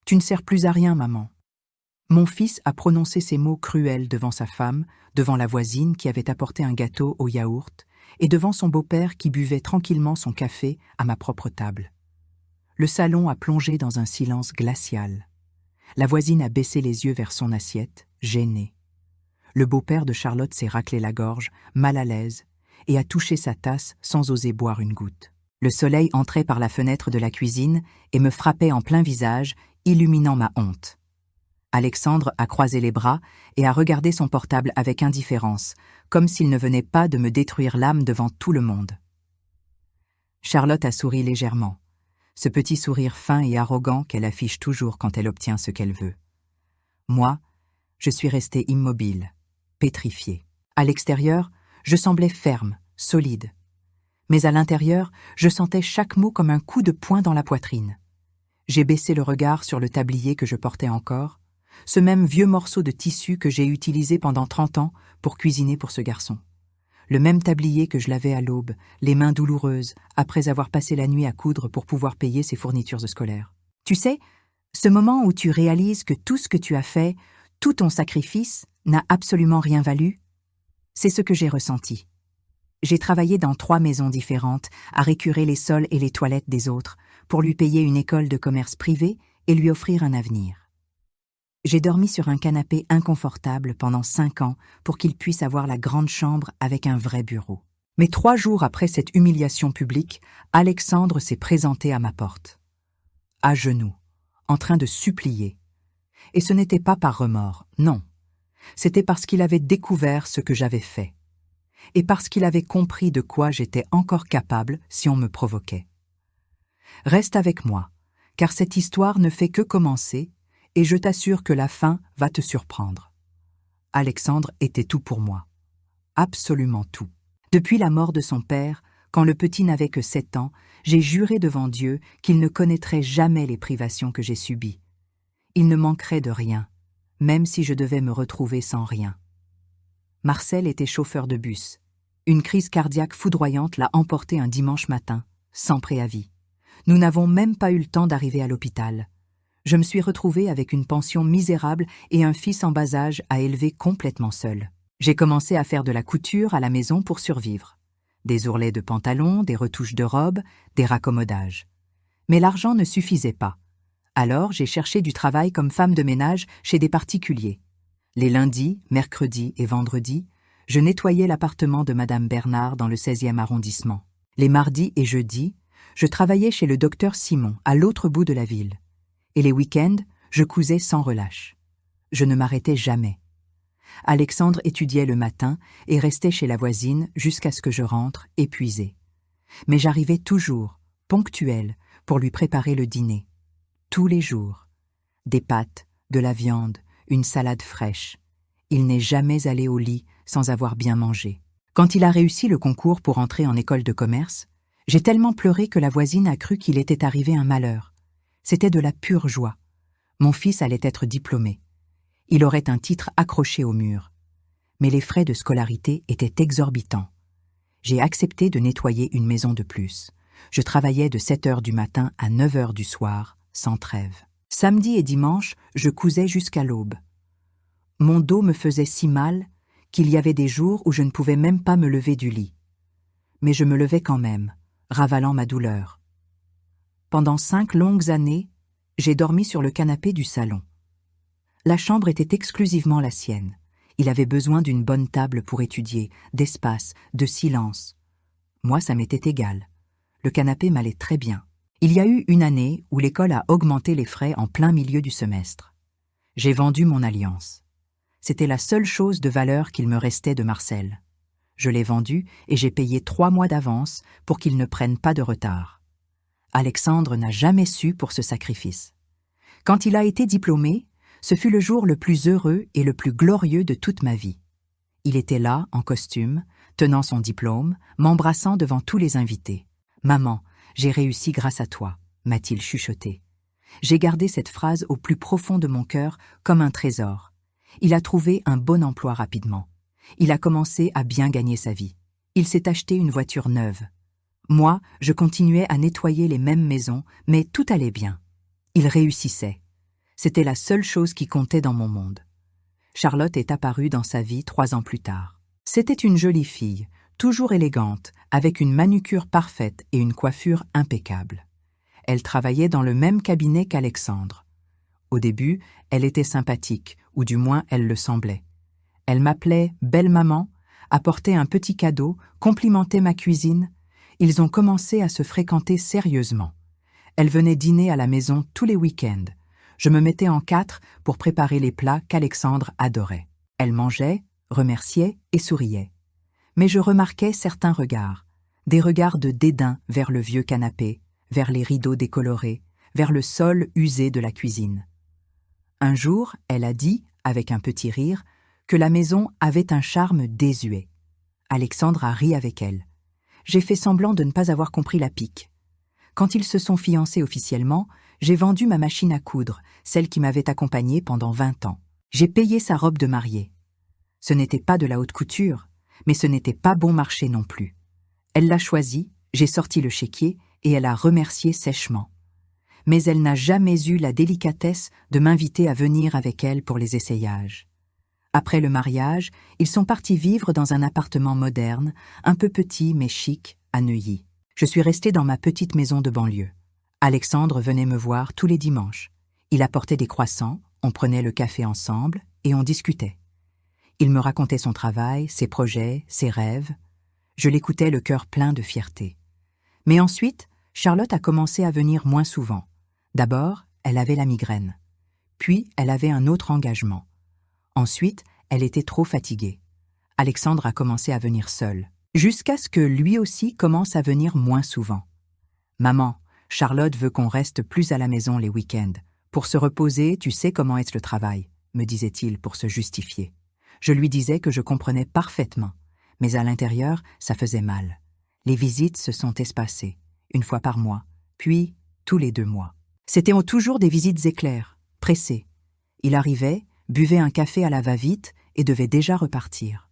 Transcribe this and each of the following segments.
Tu ne sers plus à rien, maman. Mon fils a prononcé ces mots cruels devant sa femme, devant la voisine qui avait apporté un gâteau au yaourt, et devant son beau-père qui buvait tranquillement son café à ma propre table. Le salon a plongé dans un silence glacial. La voisine a baissé les yeux vers son assiette, gênée. Le beau-père de Charlotte s'est raclé la gorge, mal à l'aise, et a touché sa tasse sans oser boire une goutte. Le soleil entrait par la fenêtre de la cuisine et me frappait en plein visage, illuminant ma honte. Alexandre a croisé les bras et a regardé son portable avec indifférence, comme s'il ne venait pas de me détruire l'âme devant tout le monde. Charlotte a souri légèrement, ce petit sourire fin et arrogant qu'elle affiche toujours quand elle obtient ce qu'elle veut. Moi, je suis restée immobile, pétrifiée. À l'extérieur, je semblais ferme, solide. Mais à l'intérieur, je sentais chaque mot comme un coup de poing dans la poitrine. J'ai baissé le regard sur le tablier que je portais encore, ce même vieux morceau de tissu que j'ai utilisé pendant 30 ans pour cuisiner pour ce garçon. Le même tablier que je lavais à l'aube, les mains douloureuses, après avoir passé la nuit à coudre pour pouvoir payer ses fournitures scolaires. Tu sais, ce moment où tu réalises que tout ce que tu as fait, tout ton sacrifice, n'a absolument rien valu, c'est ce que j'ai ressenti. J'ai travaillé dans 3 maisons différentes, à récurer les sols et les toilettes des autres, pour lui payer une école de commerce privée et lui offrir un avenir. J'ai dormi sur un canapé inconfortable pendant 5 ans pour qu'il puisse avoir la grande chambre avec un vrai bureau. Mais 3 jours après cette humiliation publique, Alexandre s'est présenté à ma porte. À genoux, en train de supplier. Et ce n'était pas par remords, non. C'était parce qu'il avait découvert ce que j'avais fait. Et parce qu'il avait compris de quoi j'étais encore capable si on me provoquait. Reste avec moi, car cette histoire ne fait que commencer, et je t'assure que la fin va te surprendre. Alexandre était tout pour moi. Absolument tout. Depuis la mort de son père, quand le petit n'avait que 7 ans, j'ai juré devant Dieu qu'il ne connaîtrait jamais les privations que j'ai subies. Il ne manquerait de rien, même si je devais me retrouver sans rien. Marcel était chauffeur de bus. Une crise cardiaque foudroyante l'a emporté un dimanche matin, sans préavis. Nous n'avons même pas eu le temps d'arriver à l'hôpital. Je me suis retrouvée avec une pension misérable et un fils en bas âge à élever complètement seul. J'ai commencé à faire de la couture à la maison pour survivre. Des ourlets de pantalons, des retouches de robes, des raccommodages. Mais l'argent ne suffisait pas. Alors j'ai cherché du travail comme femme de ménage chez des particuliers. Les lundis, mercredis et vendredis, je nettoyais l'appartement de Madame Bernard dans le 16e arrondissement. Les mardis et jeudis, je travaillais chez le docteur Simon, à l'autre bout de la ville. Et les week-ends, je cousais sans relâche. Je ne m'arrêtais jamais. Alexandre étudiait le matin et restait chez la voisine jusqu'à ce que je rentre, épuisée. Mais j'arrivais toujours, ponctuelle, pour lui préparer le dîner. Tous les jours. Des pâtes, de la viande, une salade fraîche. Il n'est jamais allé au lit sans avoir bien mangé. Quand il a réussi le concours pour entrer en école de commerce, j'ai tellement pleuré que la voisine a cru qu'il était arrivé un malheur. C'était de la pure joie. Mon fils allait être diplômé. Il aurait un titre accroché au mur. Mais les frais de scolarité étaient exorbitants. J'ai accepté de nettoyer une maison de plus. Je travaillais de 7 heures du matin à 9 heures du soir, sans trêve. Samedi et dimanche, je cousais jusqu'à l'aube. Mon dos me faisait si mal qu'il y avait des jours où je ne pouvais même pas me lever du lit. Mais je me levais quand même, ravalant ma douleur. Pendant 5 longues années, j'ai dormi sur le canapé du salon. La chambre était exclusivement la sienne. Il avait besoin d'une bonne table pour étudier, d'espace, de silence. Moi, ça m'était égal. Le canapé m'allait très bien. Il y a eu une année où l'école a augmenté les frais en plein milieu du semestre. J'ai vendu mon alliance. C'était la seule chose de valeur qu'il me restait de Marcel. Je l'ai vendue et j'ai payé 3 mois d'avance pour qu'il ne prenne pas de retard. Alexandre n'a jamais su pour ce sacrifice. Quand il a été diplômé, ce fut le jour le plus heureux et le plus glorieux de toute ma vie. Il était là, en costume, tenant son diplôme, m'embrassant devant tous les invités. « Maman, j'ai réussi grâce à toi », m'a-t-il chuchoté. J'ai gardé cette phrase au plus profond de mon cœur comme un trésor. Il a trouvé un bon emploi rapidement. Il a commencé à bien gagner sa vie. Il s'est acheté une voiture neuve. Moi, je continuais à nettoyer les mêmes maisons, mais tout allait bien. Il réussissait. C'était la seule chose qui comptait dans mon monde. Charlotte est apparue dans sa vie 3 ans plus tard. C'était une jolie fille, toujours élégante, avec une manucure parfaite et une coiffure impeccable. Elle travaillait dans le même cabinet qu'Alexandre. Au début, elle était sympathique, ou du moins elle le semblait. Elle m'appelait « belle maman », apportait un petit cadeau, complimentait ma cuisine. Ils ont commencé à se fréquenter sérieusement. Elle venait dîner à la maison tous les week-ends. Je me mettais en 4 pour préparer les plats qu'Alexandre adorait. Elle mangeait, remerciait et souriait. Mais je remarquais certains regards, des regards de dédain vers le vieux canapé, vers les rideaux décolorés, vers le sol usé de la cuisine. Un jour, elle a dit, avec un petit rire, que la maison avait un charme désuet. Alexandre a ri avec elle. J'ai fait semblant de ne pas avoir compris la pique. Quand ils se sont fiancés officiellement, j'ai vendu ma machine à coudre, celle qui m'avait accompagnée pendant 20 ans. J'ai payé sa robe de mariée. Ce n'était pas de la haute couture, mais ce n'était pas bon marché non plus. Elle l'a choisie, j'ai sorti le chéquier et elle a remercié sèchement. Mais elle n'a jamais eu la délicatesse de m'inviter à venir avec elle pour les essayages. Après le mariage, ils sont partis vivre dans un appartement moderne, un peu petit mais chic, à Neuilly. Je suis restée dans ma petite maison de banlieue. Alexandre venait me voir tous les dimanches. Il apportait des croissants, on prenait le café ensemble et on discutait. Il me racontait son travail, ses projets, ses rêves. Je l'écoutais le cœur plein de fierté. Mais ensuite, Charlotte a commencé à venir moins souvent. D'abord, elle avait la migraine. Puis, elle avait un autre engagement. Ensuite, elle était trop fatiguée. Alexandre a commencé à venir seul, jusqu'à ce que lui aussi commence à venir moins souvent. « Maman, Charlotte veut qu'on reste plus à la maison les week-ends. Pour se reposer, tu sais comment est le travail, » me disait-il pour se justifier. Je lui disais que je comprenais parfaitement, mais à l'intérieur, ça faisait mal. Les visites se sont espacées, 1 fois par mois, puis tous les 2 mois. C'étaient toujours des visites éclairs, pressées. Il arrivait, buvait un café à la va-vite et devait déjà repartir.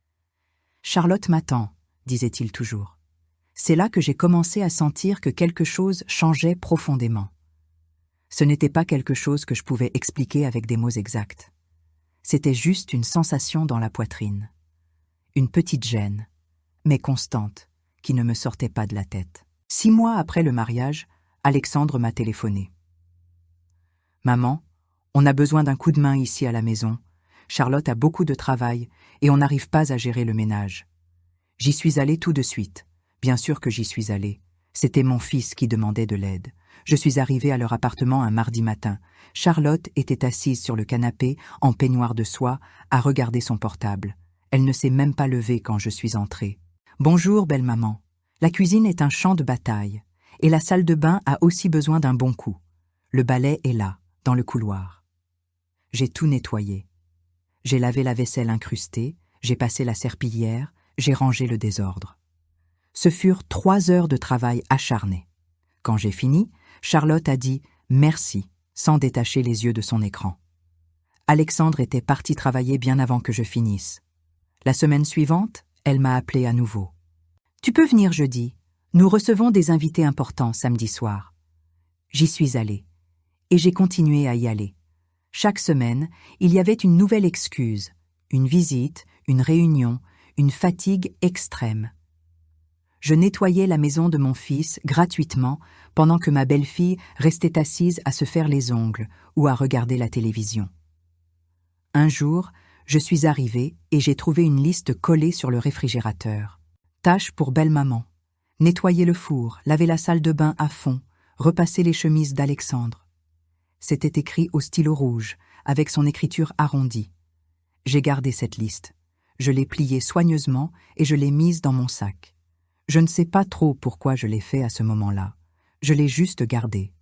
« Charlotte m'attend », disait-il toujours. C'est là que j'ai commencé à sentir que quelque chose changeait profondément. Ce n'était pas quelque chose que je pouvais expliquer avec des mots exacts. C'était juste une sensation dans la poitrine. Une petite gêne, mais constante, qui ne me sortait pas de la tête. 6 mois après le mariage, Alexandre m'a téléphoné. « Maman, on a besoin d'un coup de main ici à la maison. Charlotte a beaucoup de travail et on n'arrive pas à gérer le ménage. » J'y suis allée tout de suite. Bien sûr que j'y suis allée. C'était mon fils qui demandait de l'aide. Je suis arrivée à leur appartement un mardi matin. Charlotte était assise sur le canapé, en peignoir de soie, à regarder son portable. Elle ne s'est même pas levée quand je suis entrée. « Bonjour, belle maman. La cuisine est un champ de bataille. Et la salle de bain a aussi besoin d'un bon coup. Le balai est là, dans le couloir. » J'ai tout nettoyé. J'ai lavé la vaisselle incrustée, j'ai passé la serpillière, j'ai rangé le désordre. Ce furent 3 heures de travail acharné. Quand j'ai fini, Charlotte a dit « merci » sans détacher les yeux de son écran. Alexandre était parti travailler bien avant que je finisse. La semaine suivante, elle m'a appelé à nouveau. « Tu peux venir jeudi. Nous recevons des invités importants samedi soir. » J'y suis allée. Et j'ai continué à y aller. Chaque semaine, il y avait une nouvelle excuse, une visite, une réunion, une fatigue extrême. Je nettoyais la maison de mon fils gratuitement pendant que ma belle-fille restait assise à se faire les ongles ou à regarder la télévision. Un jour, je suis arrivée et j'ai trouvé une liste collée sur le réfrigérateur. Tâches pour belle maman. Nettoyer le four, laver la salle de bain à fond, repasser les chemises d'Alexandre. C'était écrit au stylo rouge, avec son écriture arrondie. J'ai gardé cette liste. Je l'ai pliée soigneusement et je l'ai mise dans mon sac. Je ne sais pas trop pourquoi je l'ai fait à ce moment-là. Je l'ai juste gardée.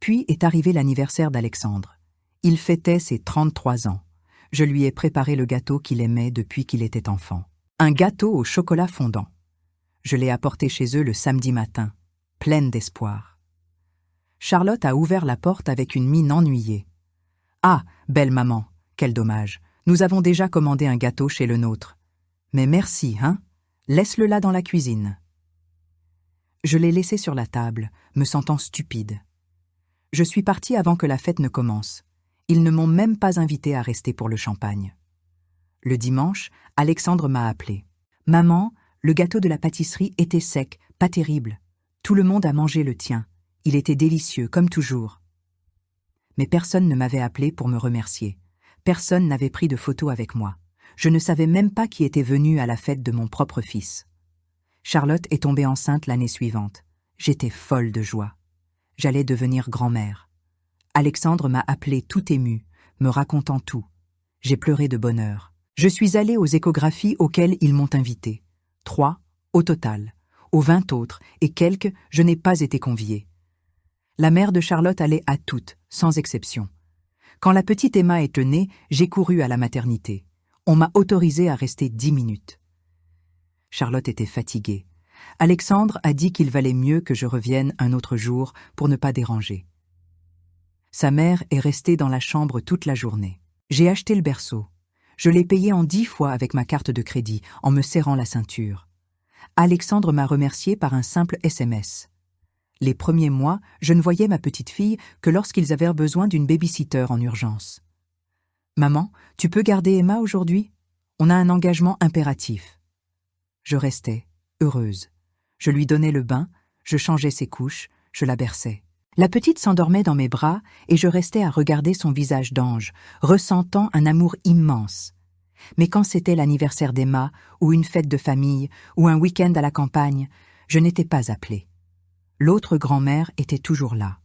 Puis est arrivé l'anniversaire d'Alexandre. Il fêtait ses 33 ans. Je lui ai préparé le gâteau qu'il aimait depuis qu'il était enfant. Un gâteau au chocolat fondant. Je l'ai apporté chez eux le samedi matin, pleine d'espoir. Charlotte a ouvert la porte avec une mine ennuyée. « Ah, belle maman, quel dommage. Nous avons déjà commandé un gâteau chez le nôtre. Mais merci, hein? Laisse-le là dans la cuisine. » Je l'ai laissé sur la table, me sentant stupide. Je suis partie avant que la fête ne commence. Ils ne m'ont même pas invité à rester pour le champagne. Le dimanche, Alexandre m'a appelé. « Maman, le gâteau de la pâtisserie était sec, pas terrible. Tout le monde a mangé le tien. Il était délicieux, comme toujours. » Mais personne ne m'avait appelé pour me remercier. Personne n'avait pris de photo avec moi. Je ne savais même pas qui était venu à la fête de mon propre fils. Charlotte est tombée enceinte l'année suivante. J'étais folle de joie. J'allais devenir grand-mère. Alexandre m'a appelé tout ému, me racontant tout. J'ai pleuré de bonheur. Je suis allée aux échographies auxquelles ils m'ont invitée. 3, au total. Aux 20 autres, et quelques, je n'ai pas été conviée. La mère de Charlotte allait à toutes, sans exception. Quand la petite Emma est née, j'ai couru à la maternité. On m'a autorisée à rester 10 minutes. Charlotte était fatiguée. Alexandre a dit qu'il valait mieux que je revienne un autre jour pour ne pas déranger. Sa mère est restée dans la chambre toute la journée. J'ai acheté le berceau. Je l'ai payé en 10 fois avec ma carte de crédit, en me serrant la ceinture. Alexandre m'a remercié par un simple SMS. Les premiers mois, je ne voyais ma petite fille que lorsqu'ils avaient besoin d'une baby-sitter en urgence. « Maman, tu peux garder Emma aujourd'hui ? On a un engagement impératif. » Je restais, heureuse. Je lui donnais le bain, je changeais ses couches, je la berçais. La petite s'endormait dans mes bras et je restais à regarder son visage d'ange, ressentant un amour immense. Mais quand c'était l'anniversaire d'Emma, ou une fête de famille, ou un week-end à la campagne, je n'étais pas appelée. L'autre grand-mère était toujours là.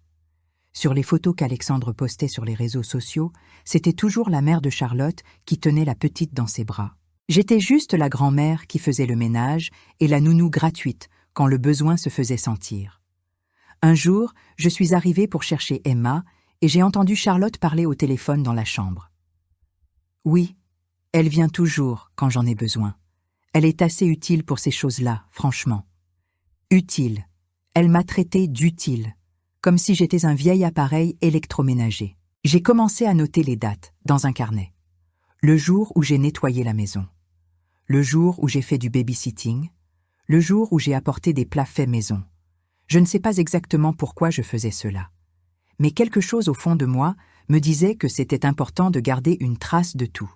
Sur les photos qu'Alexandre postait sur les réseaux sociaux, c'était toujours la mère de Charlotte qui tenait la petite dans ses bras. J'étais juste la grand-mère qui faisait le ménage et la nounou gratuite quand le besoin se faisait sentir. Un jour, je suis arrivée pour chercher Emma et j'ai entendu Charlotte parler au téléphone dans la chambre. Oui, elle vient toujours quand j'en ai besoin. Elle est assez utile pour ces choses-là, franchement. Utile. Elle m'a traitée d'utile, comme si j'étais un vieil appareil électroménager. J'ai commencé à noter les dates, dans un carnet. Le jour où j'ai nettoyé la maison. Le jour où j'ai fait du babysitting. Le jour où j'ai apporté des plats faits maison. Je ne sais pas exactement pourquoi je faisais cela. Mais quelque chose au fond de moi me disait que c'était important de garder une trace de tout.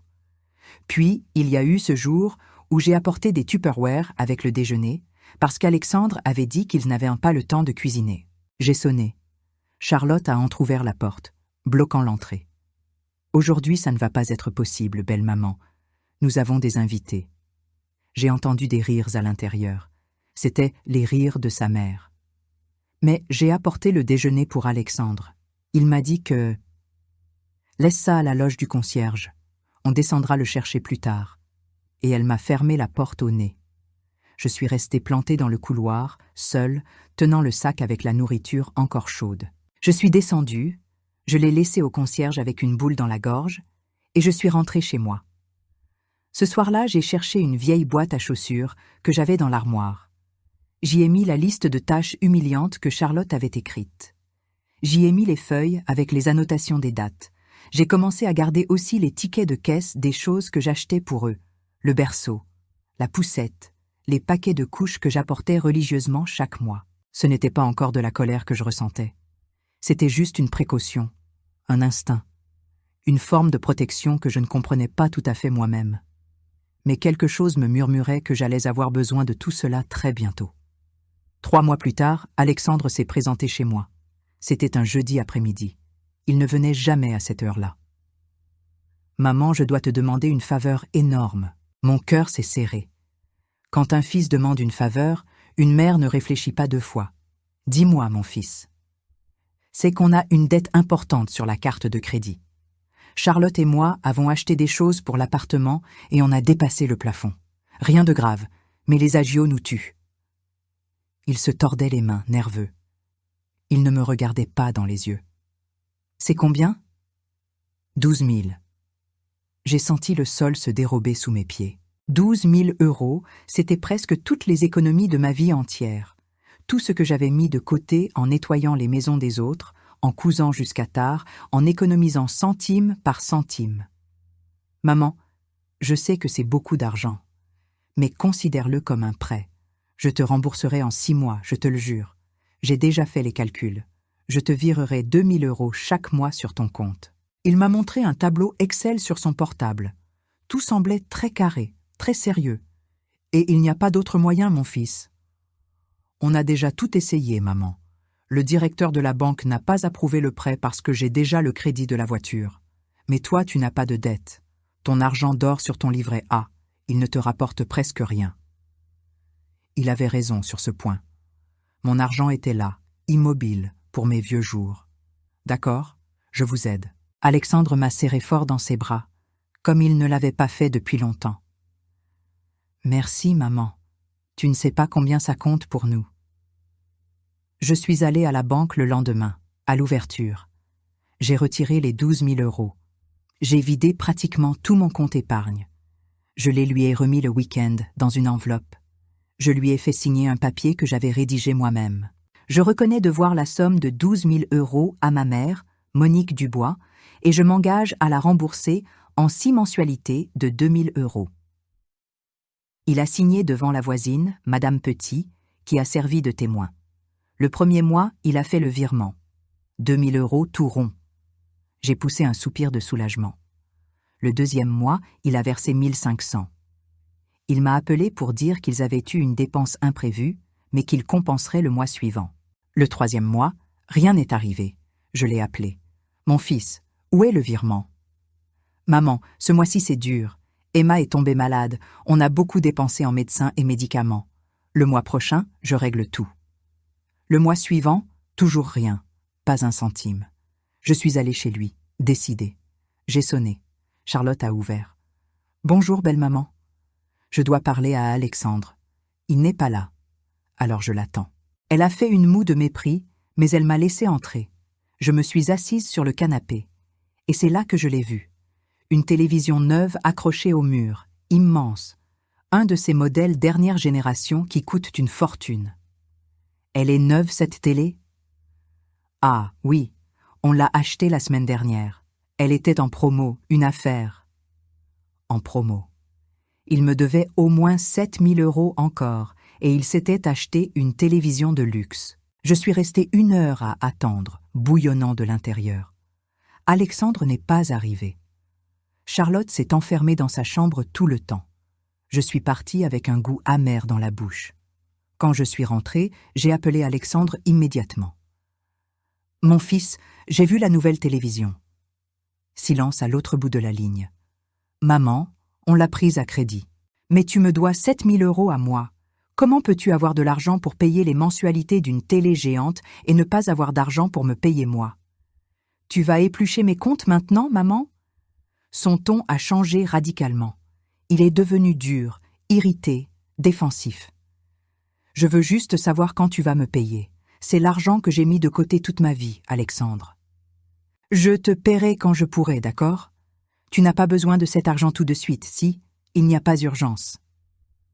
Puis, il y a eu ce jour où j'ai apporté des Tupperware avec le déjeuner, parce qu'Alexandre avait dit qu'ils n'avaient pas le temps de cuisiner. J'ai sonné. Charlotte a entrouvert la porte, bloquant l'entrée. « Aujourd'hui, ça ne va pas être possible, belle maman. Nous avons des invités. » J'ai entendu des rires à l'intérieur. C'étaient les rires de sa mère. Mais j'ai apporté le déjeuner pour Alexandre. Il m'a dit que... « Laisse ça à la loge du concierge. On descendra le chercher plus tard. » Et elle m'a fermé la porte au nez. Je suis restée plantée dans le couloir, seule, tenant le sac avec la nourriture encore chaude. Je suis descendue, je l'ai laissé au concierge avec une boule dans la gorge, et je suis rentrée chez moi. Ce soir-là, j'ai cherché une vieille boîte à chaussures que j'avais dans l'armoire. J'y ai mis la liste de tâches humiliantes que Charlotte avait écrites. J'y ai mis les feuilles avec les annotations des dates. J'ai commencé à garder aussi les tickets de caisse des choses que j'achetais pour eux, le berceau, la poussette, les paquets de couches que j'apportais religieusement chaque mois. Ce n'était pas encore de la colère que je ressentais. C'était juste une précaution, un instinct, une forme de protection que je ne comprenais pas tout à fait moi-même. Mais quelque chose me murmurait que j'allais avoir besoin de tout cela très bientôt. 3 mois plus tard, Alexandre s'est présenté chez moi. C'était un jeudi après-midi. Il ne venait jamais à cette heure-là. « Maman, je dois te demander une faveur énorme. » Mon cœur s'est serré. Quand un fils demande une faveur, une mère ne réfléchit pas 2 fois. « Dis-moi, mon fils. » C'est qu'on a une dette importante sur la carte de crédit. Charlotte et moi avons acheté des choses pour l'appartement et on a dépassé le plafond. Rien de grave, mais les agios nous tuent. Il se tordait les mains, nerveux. Il ne me regardait pas dans les yeux. « C'est combien ?» 12 000. J'ai senti le sol se dérober sous mes pieds. 12 000 €, c'était presque toutes les économies de ma vie entière. Tout ce que j'avais mis de côté en nettoyant les maisons des autres, en cousant jusqu'à tard, en économisant centime par centime. « Maman, je sais que c'est beaucoup d'argent, mais considère-le comme un prêt. Je te rembourserai en 6 mois, je te le jure. J'ai déjà fait les calculs. Je te virerai 2000 € chaque mois sur ton compte. » Il m'a montré un tableau Excel sur son portable. Tout semblait très carré, très sérieux. « Et il n'y a pas d'autre moyen, mon fils. »« On a déjà tout essayé, maman. Le directeur de la banque n'a pas approuvé le prêt parce que j'ai déjà le crédit de la voiture. Mais toi, tu n'as pas de dette. Ton argent dort sur ton livret A. Il ne te rapporte presque rien. » Il avait raison sur ce point. Mon argent était là, immobile, pour mes vieux jours. « D'accord, je vous aide. » Alexandre m'a serré fort dans ses bras, comme il ne l'avait pas fait depuis longtemps. « Merci, maman. Tu ne sais pas combien ça compte pour nous. » Je suis allée à la banque le lendemain, à l'ouverture. J'ai retiré les 12 000 €. J'ai vidé pratiquement tout mon compte épargne. Je les lui ai remis le week-end dans une enveloppe. Je lui ai fait signer un papier que j'avais rédigé moi-même. Je reconnais devoir la somme de 12 000 € à ma mère, Monique Dubois, et je m'engage à la rembourser en 6 mensualités de 2 000 €. Il a signé devant la voisine, Madame Petit, qui a servi de témoin. Le premier mois, il a fait le virement. 2 000 € tout rond. J'ai poussé un soupir de soulagement. Le deuxième mois, il a versé 1 500. Il m'a appelé pour dire qu'ils avaient eu une dépense imprévue, mais qu'ils compenseraient le mois suivant. Le troisième mois, rien n'est arrivé. Je l'ai appelé. « Mon fils, où est le virement ?»« Maman, ce mois-ci c'est dur. Emma est tombée malade. On a beaucoup dépensé en médecins et médicaments. Le mois prochain, je règle tout. » Le mois suivant, toujours rien. Pas un centime. Je suis allée chez lui, décidée. J'ai sonné. Charlotte a ouvert. « Bonjour, belle maman. » Je dois parler à Alexandre. Il n'est pas là. Alors je l'attends. Elle a fait une moue de mépris, mais elle m'a laissé entrer. Je me suis assise sur le canapé. Et c'est là que je l'ai vue. Une télévision neuve accrochée au mur, immense. Un de ces modèles dernière génération qui coûtent une fortune. Elle est neuve, cette télé ? Ah, oui, on l'a achetée la semaine dernière. Elle était en promo, une affaire. En promo. Il me devait au moins 7 000 € encore, et il s'était acheté une télévision de luxe. Je suis restée 1 heure à attendre, bouillonnant de l'intérieur. Alexandre n'est pas arrivé. Charlotte s'est enfermée dans sa chambre tout le temps. Je suis partie avec un goût amer dans la bouche. Quand je suis rentrée, j'ai appelé Alexandre immédiatement. « Mon fils, j'ai vu la nouvelle télévision. » Silence à l'autre bout de la ligne. « Maman, on l'a prise à crédit. Mais tu me dois 7 000 € à moi. Comment peux-tu avoir de l'argent pour payer les mensualités d'une télé géante et ne pas avoir d'argent pour me payer moi? Tu vas éplucher mes comptes maintenant, maman ?» Son ton a changé radicalement. Il est devenu dur, irrité, défensif. « Je veux juste savoir quand tu vas me payer. C'est l'argent que j'ai mis de côté toute ma vie, Alexandre. Je te paierai quand je pourrai, d'accord? Tu n'as pas besoin de cet argent tout de suite, si? Il n'y a pas urgence. »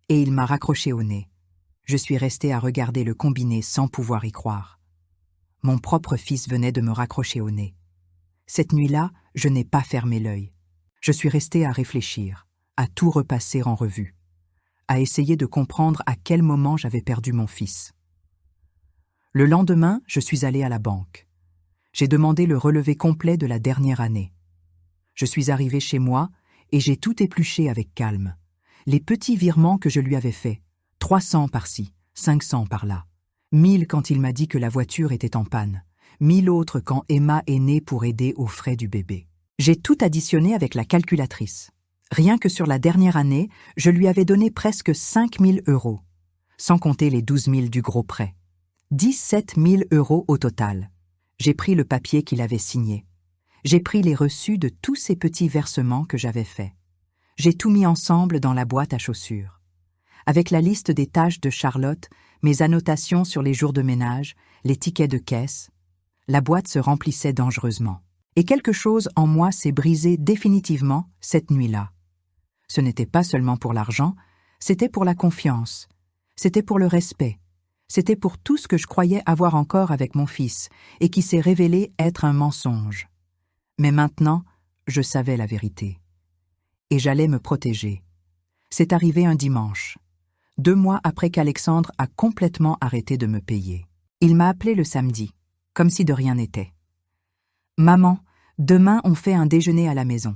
Et il m'a raccroché au nez. Je suis restée à regarder le combiné sans pouvoir y croire. Mon propre fils venait de me raccrocher au nez. Cette nuit-là, je n'ai pas fermé l'œil. Je suis restée à réfléchir, à tout repasser en revue, à essayer de comprendre à quel moment j'avais perdu mon fils. Le lendemain, je suis allée à la banque. J'ai demandé le relevé complet de la dernière année. Je suis arrivée chez moi et j'ai tout épluché avec calme. Les petits virements que je lui avais faits, 300 par-ci, 500 par-là, 1000 quand il m'a dit que la voiture était en panne, 1000 autres quand Emma est née pour aider aux frais du bébé. J'ai tout additionné avec la calculatrice. Rien que sur la dernière année, je lui avais donné presque 5 000 €, sans compter les 12 000 du gros prêt. 17 000 € au total. J'ai pris le papier qu'il avait signé. J'ai pris les reçus de tous ces petits versements que j'avais faits. J'ai tout mis ensemble dans la boîte à chaussures. Avec la liste des tâches de Charlotte, mes annotations sur les jours de ménage, les tickets de caisse, la boîte se remplissait dangereusement. Et quelque chose en moi s'est brisé définitivement cette nuit-là. Ce n'était pas seulement pour l'argent, c'était pour la confiance, c'était pour le respect, c'était pour tout ce que je croyais avoir encore avec mon fils et qui s'est révélé être un mensonge. Mais maintenant, je savais la vérité. Et j'allais me protéger. C'est arrivé un dimanche, 2 mois après qu'Alexandre a complètement arrêté de me payer. Il m'a appelé le samedi. comme si de rien n'était. « Maman, demain on fait un déjeuner à la maison.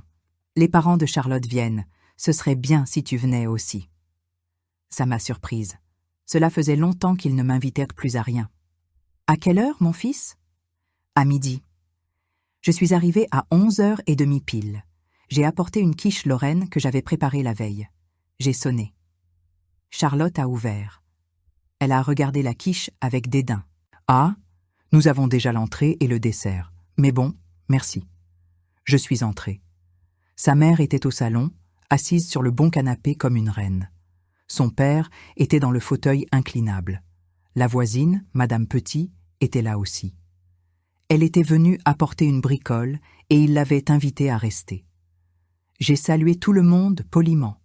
Les parents de Charlotte viennent. Ce serait bien si tu venais aussi. » Ça m'a surprise. Cela faisait longtemps qu'ils ne m'invitèrent plus à rien. « À quelle heure, mon fils ?»« À midi. » Je suis arrivée à 11h30 pile. J'ai apporté une quiche lorraine que j'avais préparée la veille. J'ai sonné. Charlotte a ouvert. Elle a regardé la quiche avec dédain. « Ah, nous avons déjà l'entrée et le dessert. Mais bon, merci. » Je suis entrée. Sa mère était au salon, assise sur le bon canapé comme une reine. Son père était dans le fauteuil inclinable. La voisine, Madame Petit, était là aussi. Elle était venue apporter une bricole et il l'avait invitée à rester. J'ai salué tout le monde poliment.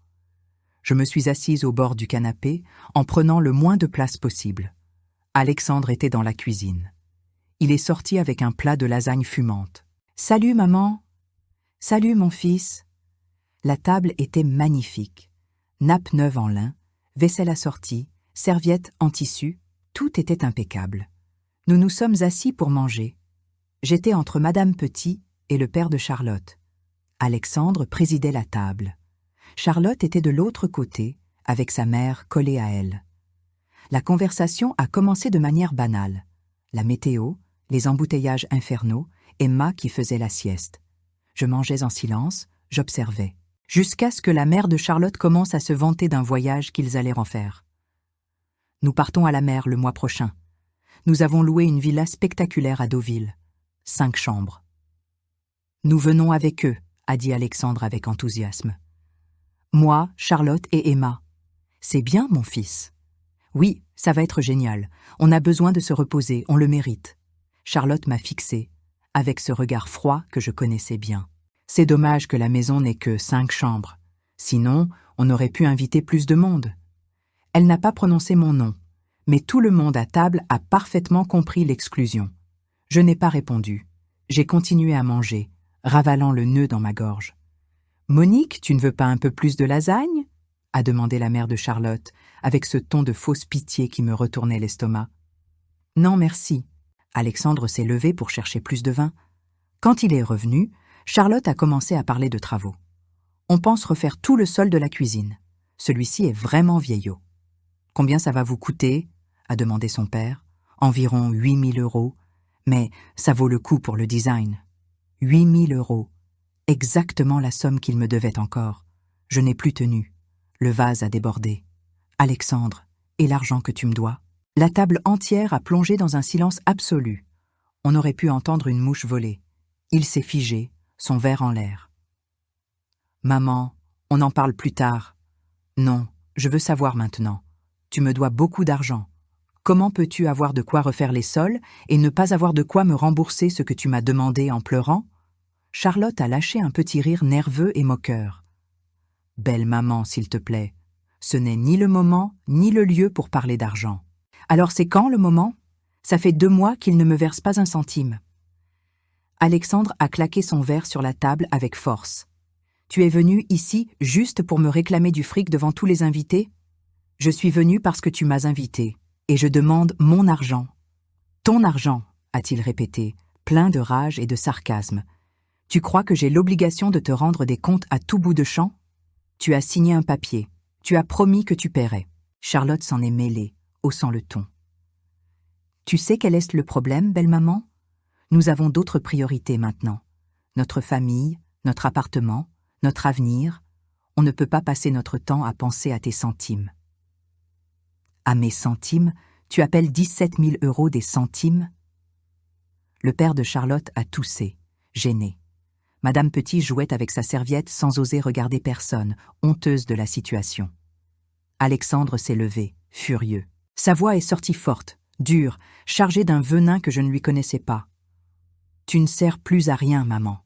Je me suis assise au bord du canapé en prenant le moins de place possible. Alexandre était dans la cuisine. Il est sorti avec un plat de lasagne fumante. « Salut, maman !»« Salut, mon fils !» La table était magnifique. Nappe neuve en lin, vaisselle assortie, serviettes en tissu, tout était impeccable. Nous nous sommes assis pour manger. J'étais entre Madame Petit et le père de Charlotte. Alexandre présidait la table. Charlotte était de l'autre côté, avec sa mère collée à elle. La conversation a commencé de manière banale. La météo, les embouteillages infernaux, Emma qui faisait la sieste. Je mangeais en silence, j'observais. Jusqu'à ce que la mère de Charlotte commence à se vanter d'un voyage qu'ils allaient en faire. « Nous partons à la mer le mois prochain. Nous avons loué une villa spectaculaire à Deauville. 5 chambres. »« Nous venons avec eux, » a dit Alexandre avec enthousiasme. « Moi, Charlotte et Emma. »« C'est bien, mon fils. »« Oui, ça va être génial. On a besoin de se reposer, on le mérite. » Charlotte m'a fixée, avec ce regard froid que je connaissais bien. C'est dommage que la maison n'ait que 5 chambres. Sinon, on aurait pu inviter plus de monde. Elle n'a pas prononcé mon nom, mais tout le monde à table a parfaitement compris l'exclusion. Je n'ai pas répondu. J'ai continué à manger, ravalant le nœud dans ma gorge. « Monique, tu ne veux pas un peu plus de lasagne ?» a demandé la mère de Charlotte, avec ce ton de fausse pitié qui me retournait l'estomac. « Non, merci. » Alexandre s'est levé pour chercher plus de vin. Quand il est revenu, Charlotte a commencé à parler de travaux. On pense refaire tout le sol de la cuisine. Celui-ci est vraiment vieillot. « Combien ça va vous coûter ?» a demandé son père. « Environ 8 000 €. Mais ça vaut le coup pour le design. 8 000 €. Exactement la somme qu'il me devait encore. Je n'ai plus tenu. Le vase a débordé. « Alexandre, et l'argent que tu me dois ?» La table entière a plongé dans un silence absolu. On aurait pu entendre une mouche voler. Il s'est figé, son verre en l'air. « Maman, on en parle plus tard. »« Non, je veux savoir maintenant. Tu me dois beaucoup d'argent. Comment peux-tu avoir de quoi refaire les sols et ne pas avoir de quoi me rembourser ce que tu m'as demandé en pleurant ?» Charlotte a lâché un petit rire nerveux et moqueur. « Belle maman, s'il te plaît. Ce n'est ni le moment, ni le lieu pour parler d'argent. »« Alors c'est quand le moment ? Ça fait 2 mois qu'il ne me verse pas un centime. » Alexandre a claqué son verre sur la table avec force. « Tu es venu ici juste pour me réclamer du fric devant tous les invités ? Je suis venu parce que tu m'as invité, et je demande mon argent. »« Ton argent » a-t-il répété, plein de rage et de sarcasme. « Tu crois que j'ai l'obligation de te rendre des comptes à tout bout de champ ? Tu as signé un papier. Tu as promis que tu paierais. » Charlotte s'en est mêlée, haussant le ton. « Tu sais quel est le problème, belle maman ? Nous avons d'autres priorités maintenant. Notre famille, notre appartement, notre avenir. On ne peut pas passer notre temps à penser à tes centimes. » « À mes centimes ? Tu appelles 17 000 € des centimes ? » Le père de Charlotte a toussé, gêné. Madame Petit jouait avec sa serviette sans oser regarder personne, honteuse de la situation. Alexandre s'est levé, furieux. Sa voix est sortie forte, dure, chargée d'un venin que je ne lui connaissais pas. « Tu ne sers plus à rien, maman. »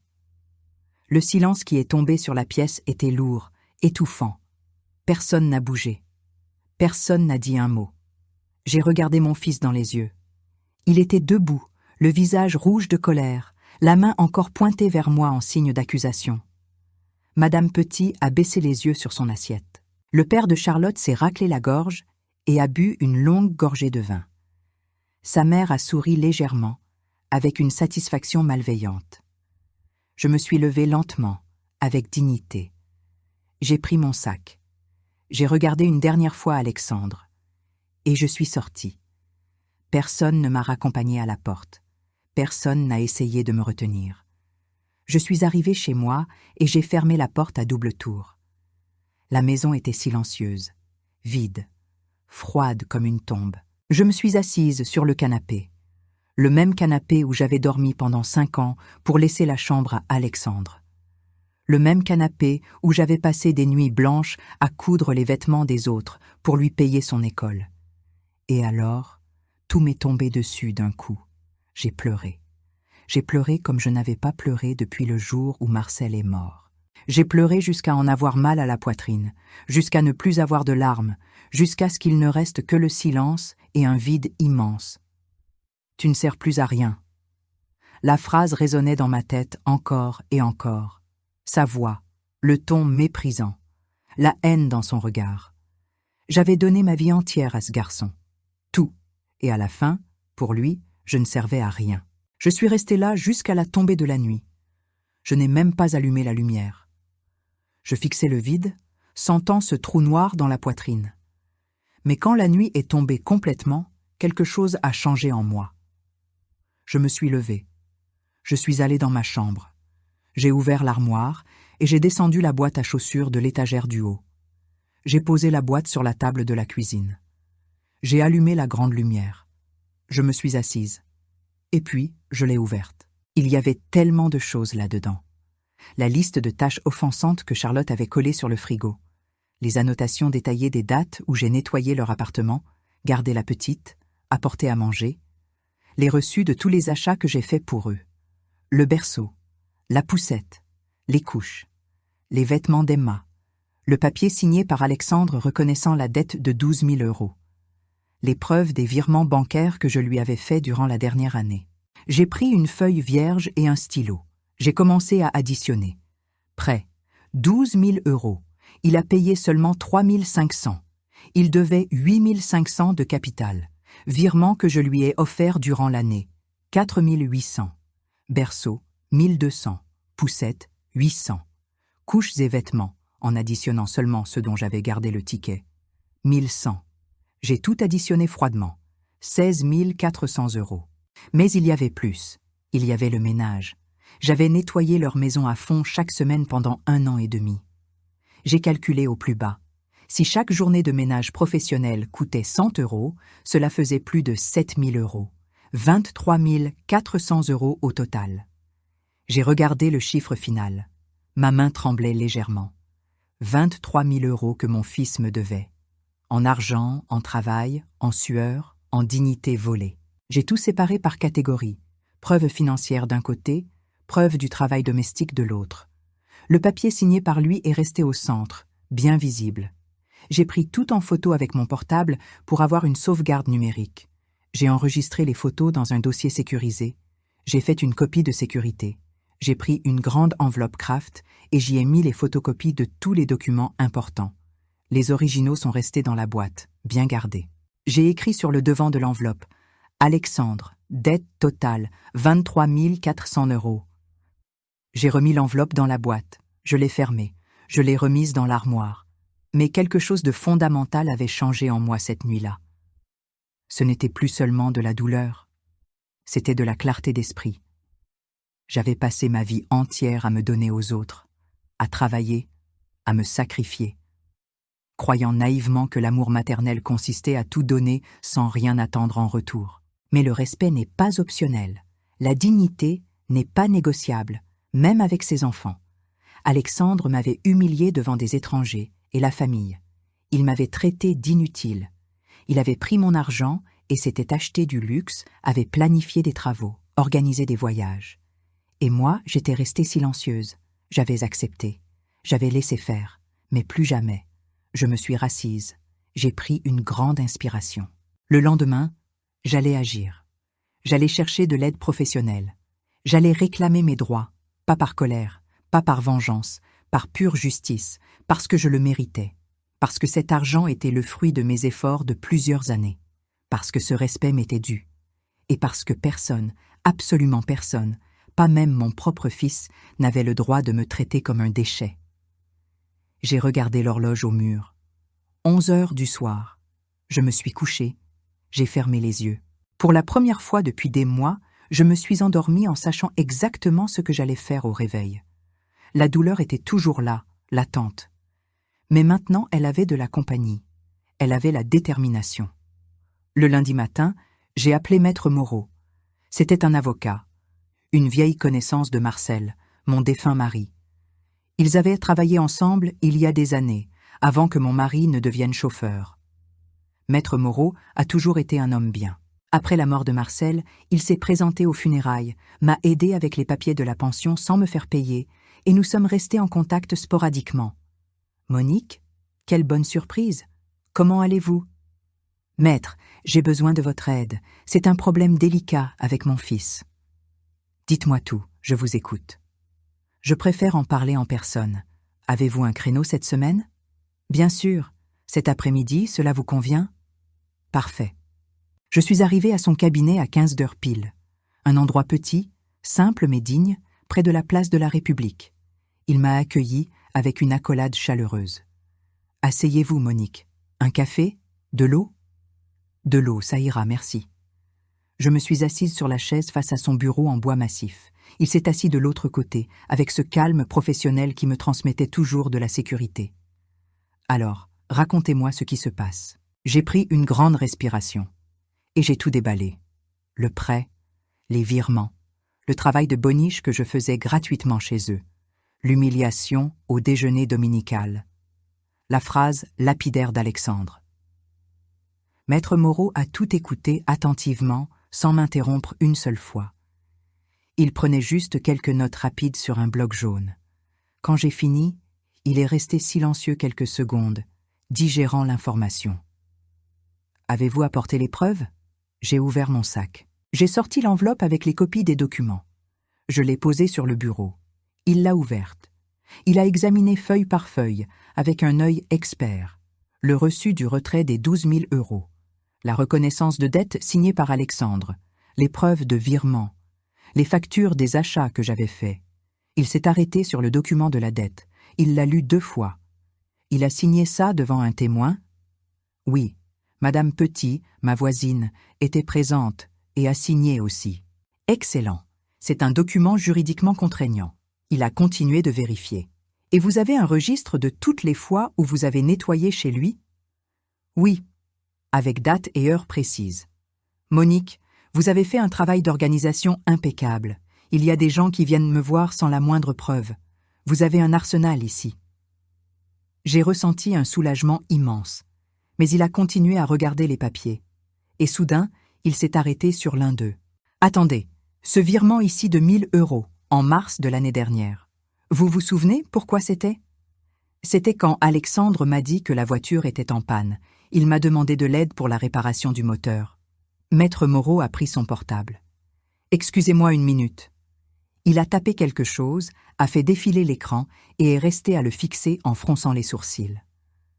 Le silence qui est tombé sur la pièce était lourd, étouffant. Personne n'a bougé. Personne n'a dit un mot. J'ai regardé mon fils dans les yeux. Il était debout, le visage rouge de colère, la main encore pointée vers moi en signe d'accusation. Madame Petit a baissé les yeux sur son assiette. Le père de Charlotte s'est raclé la gorge et a bu une longue gorgée de vin. Sa mère a souri légèrement, avec une satisfaction malveillante. Je me suis levée lentement, avec dignité. J'ai pris mon sac. J'ai regardé une dernière fois Alexandre. Et je suis sortie. Personne ne m'a raccompagnée à la porte. Personne n'a essayé de me retenir. Je suis arrivée chez moi et j'ai fermé la porte à double tour. La maison était silencieuse, vide, froide comme une tombe. Je me suis assise sur le canapé. Le même canapé où j'avais dormi pendant 5 ans pour laisser la chambre à Alexandre. Le même canapé où j'avais passé des nuits blanches à coudre les vêtements des autres pour lui payer son école. Et alors, tout m'est tombé dessus d'un coup. J'ai pleuré. J'ai pleuré comme je n'avais pas pleuré depuis le jour où Marcel est mort. J'ai pleuré jusqu'à en avoir mal à la poitrine, jusqu'à ne plus avoir de larmes, jusqu'à ce qu'il ne reste que le silence et un vide immense. « Tu ne sers plus à rien ». La phrase résonnait dans ma tête encore et encore. Sa voix, le ton méprisant, la haine dans son regard. J'avais donné ma vie entière à ce garçon. Tout. Et à la fin, pour lui, je ne servais à rien. Je suis restée là jusqu'à la tombée de la nuit. Je n'ai même pas allumé la lumière. Je fixais le vide, sentant ce trou noir dans la poitrine. Mais quand la nuit est tombée complètement, quelque chose a changé en moi. Je me suis levée. Je suis allée dans ma chambre. J'ai ouvert l'armoire et j'ai descendu la boîte à chaussures de l'étagère du haut. J'ai posé la boîte sur la table de la cuisine. J'ai allumé la grande lumière. Je me suis assise. Et puis, je l'ai ouverte. Il y avait tellement de choses là-dedans. La liste de tâches offensantes que Charlotte avait collées sur le frigo. Les annotations détaillées des dates où j'ai nettoyé leur appartement, gardé la petite, apporté à manger. Les reçus de tous les achats que j'ai faits pour eux. Le berceau, la poussette, les couches, les vêtements d'Emma, le papier signé par Alexandre reconnaissant la dette de 12 000 €. Les preuves des virements bancaires que je lui avais faits durant la dernière année. J'ai pris une feuille vierge et un stylo. J'ai commencé à additionner. Prêt, 12 000 €. Il a payé seulement 3 500. Il devait 8 500 de capital. Virement que je lui ai offert durant l'année. 4 800. Berceau, 1 200. Poussette, 800. Couches et vêtements, en additionnant seulement ceux dont j'avais gardé le ticket. 1 100. J'ai tout additionné froidement. 16 400 €. Mais il y avait plus. Il y avait le ménage. J'avais nettoyé leur maison à fond chaque semaine pendant 1 an et demi. J'ai calculé au plus bas. Si chaque journée de ménage professionnel coûtait 100 €, cela faisait plus de 7 000 €. 23 400 € au total. J'ai regardé le chiffre final. Ma main tremblait légèrement. 23 000 € que mon fils me devait. En argent, en travail, en sueur, en dignité volée. J'ai tout séparé par catégorie. Preuve financière d'un côté, preuve du travail domestique de l'autre. Le papier signé par lui est resté au centre, bien visible. J'ai pris tout en photo avec mon portable pour avoir une sauvegarde numérique. J'ai enregistré les photos dans un dossier sécurisé. J'ai fait une copie de sécurité. J'ai pris une grande enveloppe Kraft et j'y ai mis les photocopies de tous les documents importants. Les originaux sont restés dans la boîte, bien gardés. J'ai écrit sur le devant de l'enveloppe « Alexandre, dette totale, 23 400 €. J'ai remis l'enveloppe dans la boîte. Je l'ai fermée. Je l'ai remise dans l'armoire. Mais quelque chose de fondamental avait changé en moi cette nuit-là. Ce n'était plus seulement de la douleur. C'était de la clarté d'esprit. J'avais passé ma vie entière à me donner aux autres, à travailler, à me sacrifier, croyant naïvement que l'amour maternel consistait à tout donner sans rien attendre en retour. Mais le respect n'est pas optionnel. La dignité n'est pas négociable, même avec ses enfants. Alexandre m'avait humilié devant des étrangers et la famille. Il m'avait traité d'inutile. Il avait pris mon argent et s'était acheté du luxe, avait planifié des travaux, organisé des voyages. Et moi, j'étais restée silencieuse. J'avais accepté. J'avais laissé faire. Mais plus jamais. Je me suis rassise. J'ai pris une grande inspiration. Le lendemain, j'allais agir. J'allais chercher de l'aide professionnelle. J'allais réclamer mes droits, pas par colère, pas par vengeance, par pure justice, parce que je le méritais, parce que cet argent était le fruit de mes efforts de plusieurs années, parce que ce respect m'était dû, et parce que personne, Absolument personne, pas même mon propre fils, n'avait le droit de me traiter comme un déchet. J'ai regardé l'horloge au mur. 11 heures du soir. Je me suis couché. J'ai fermé les yeux. Pour la première fois depuis des mois, je me suis endormie en sachant exactement ce que j'allais faire au réveil. La douleur était toujours là, latente. Mais maintenant, elle avait de la compagnie. Elle avait la détermination. Le lundi matin, j'ai appelé Maître Moreau. C'était un avocat, une vieille connaissance de Marcel, mon défunt mari. Ils avaient travaillé ensemble il y a des années, avant que mon mari ne devienne chauffeur. Maître Moreau a toujours été un homme bien. Après la mort de Marcel, il s'est présenté aux funérailles, m'a aidé avec les papiers de la pension sans me faire payer, et nous sommes restés en contact sporadiquement. « Monique, quelle bonne surprise! Comment allez-vous » ? « Maître, j'ai besoin de votre aide. C'est un problème délicat avec mon fils. » « Dites-moi tout, je vous écoute. » « Je préfère en parler en personne. Avez-vous un créneau cette semaine ? » ?»« Bien sûr. Cet après-midi, cela vous convient ? » ?»« Parfait. » Je suis arrivé à son cabinet à 15 heures pile. Un endroit petit, simple mais digne, près de la place de la République. Il m'a accueilli avec une accolade chaleureuse. « Asseyez-vous, Monique. Un café ? De l'eau ? » ?»« De l'eau, ça ira, merci. » Je me suis assise sur la chaise face à son bureau en bois massif. Il s'est assis de l'autre côté, avec ce calme professionnel qui me transmettait toujours de la sécurité. « Alors, racontez-moi ce qui se passe. » J'ai pris une grande respiration. Et j'ai tout déballé. Le prêt, les virements, le travail de boniche que je faisais gratuitement chez eux, l'humiliation au déjeuner dominical, la phrase lapidaire d'Alexandre. Maître Moreau a tout écouté attentivement, sans m'interrompre une seule fois. Il prenait juste quelques notes rapides sur un bloc jaune. Quand j'ai fini, il est resté silencieux quelques secondes, digérant l'information. « Avez-vous apporté les preuves ? » J'ai ouvert mon sac. J'ai sorti l'enveloppe avec les copies des documents. Je l'ai posée sur le bureau. Il l'a ouverte. Il a examiné feuille par feuille, avec un œil expert. Le reçu du retrait des 12 000 €. La reconnaissance de dette signée par Alexandre. Les preuves de virement. Les factures des achats que j'avais faits. Il s'est arrêté sur le document de la dette. Il l'a lu 2 fois. Il a signé ça devant un témoin ? Oui. Madame Petit, ma voisine, était présente et a signé aussi. Excellent. C'est un document juridiquement contraignant. Il a continué de vérifier. Et vous avez un registre de toutes les fois où vous avez nettoyé chez lui ? Oui, avec date et heure précise. Monique, vous avez fait un travail d'organisation impeccable. Il y a des gens qui viennent me voir sans la moindre preuve. Vous avez un arsenal ici. J'ai ressenti un soulagement immense. Mais il a continué à regarder les papiers. Et soudain, il s'est arrêté sur l'un d'eux. « Attendez, ce virement ici de 1 000 €, en mars de l'année dernière. Vous vous souvenez pourquoi c'était ? C'était quand Alexandre m'a dit que la voiture était en panne. Il m'a demandé de l'aide pour la réparation du moteur. » Maître Moreau a pris son portable. « Excusez-moi une minute. » Il a tapé quelque chose, a fait défiler l'écran et est resté à le fixer en fronçant les sourcils.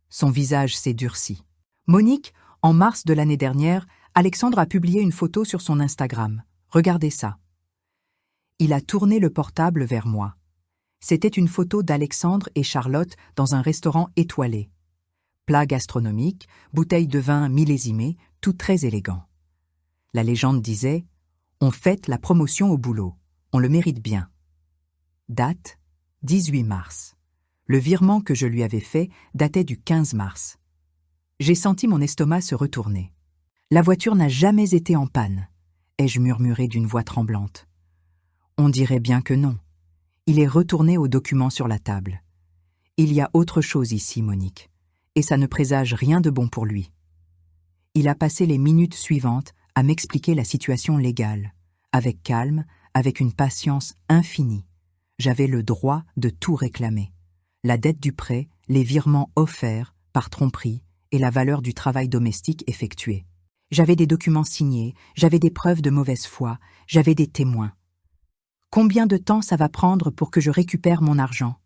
Son visage s'est durci. « Monique, en mars de l'année dernière, Alexandre a publié une photo sur son Instagram. Regardez ça. » Il a tourné le portable vers moi. C'était une photo d'Alexandre et Charlotte dans un restaurant étoilé. Plat gastronomique, bouteille de vin millésimée, tout très élégant. La légende disait « On fête la promotion au boulot. On le mérite bien. » Date 18 mars. Le virement que je lui avais fait datait du 15 mars. J'ai senti mon estomac se retourner. « La voiture n'a jamais été en panne », ai-je murmuré d'une voix tremblante. On dirait bien que non. Il est retourné au document sur la table. Il y a autre chose ici, Monique, et ça ne présage rien de bon pour lui. Il a passé les minutes suivantes à m'expliquer la situation légale, avec calme, avec une patience infinie. J'avais le droit de tout réclamer. La dette du prêt, les virements offerts par tromperie et la valeur du travail domestique effectué. J'avais des documents signés, j'avais des preuves de mauvaise foi, j'avais des témoins. Combien de temps ça va prendre pour que je récupère mon argent ?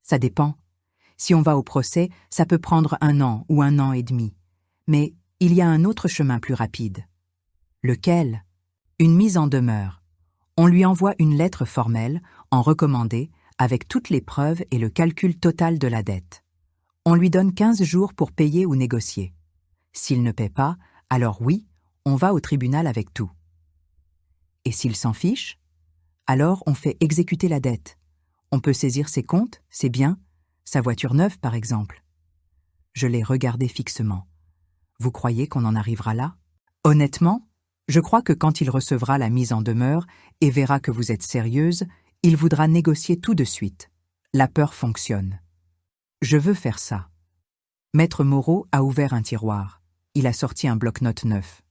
Ça dépend. Si on va au procès, ça peut prendre 1 an ou 1 an et demi. Mais il y a un autre chemin plus rapide. Lequel ? Une mise en demeure. On lui envoie une lettre formelle, en recommandé, avec toutes les preuves et le calcul total de la dette. On lui donne 15 jours pour payer ou négocier. S'il ne paie pas, alors oui, on va au tribunal avec tout. Et s'il s'en fiche, alors on fait exécuter la dette. On peut saisir ses comptes, ses biens, sa voiture neuve par exemple. Je l'ai regardé fixement. Vous croyez qu'on en arrivera là? Honnêtement, je crois que quand il recevra la mise en demeure et verra que vous êtes sérieuse, il voudra négocier tout de suite. La peur fonctionne. Je veux faire ça. Maître Moreau a ouvert un tiroir. Il a sorti un bloc-notes neuf.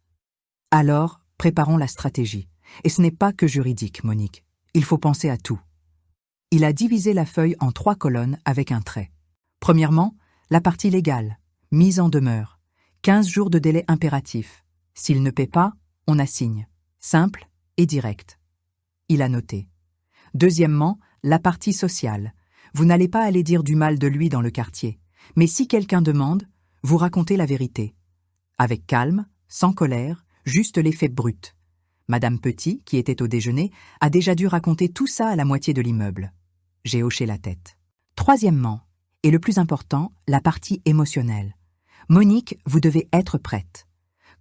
Alors, préparons la stratégie. Et ce n'est pas que juridique, Monique. Il faut penser à tout. Il a divisé la feuille en 3 colonnes avec un trait. Premièrement, la partie légale, mise en demeure, 15 jours de délai impératif. S'il ne paie pas, on assigne. Simple et direct. Il a noté. Deuxièmement, la partie sociale. Vous n'allez pas aller dire du mal de lui dans le quartier. Mais si quelqu'un demande, vous racontez la vérité. Avec calme, sans colère, juste les faits bruts. Madame Petit, qui était au déjeuner, a déjà dû raconter tout ça à la moitié de l'immeuble. J'ai hoché la tête. Troisièmement, et le plus important, la partie émotionnelle. Monique, vous devez être prête.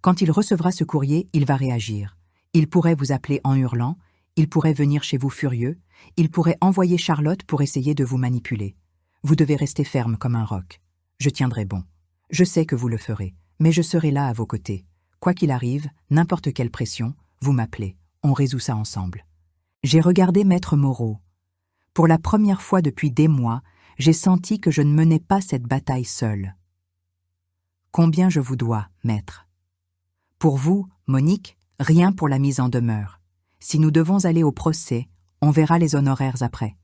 Quand il recevra ce courrier, il va réagir. Il pourrait vous appeler en hurlant, il pourrait venir chez vous furieux, il pourrait envoyer Charlotte pour essayer de vous manipuler. Vous devez rester ferme comme un roc. Je tiendrai bon. Je sais que vous le ferez, mais je serai là à vos côtés. Quoi qu'il arrive, n'importe quelle pression, vous m'appelez, on résout ça ensemble. J'ai regardé Maître Moreau. Pour la première fois depuis des mois, j'ai senti que je ne menais pas cette bataille seule. Combien je vous dois, maître? Pour vous, Monique, rien pour la mise en demeure. Si nous devons aller au procès, on verra les honoraires après.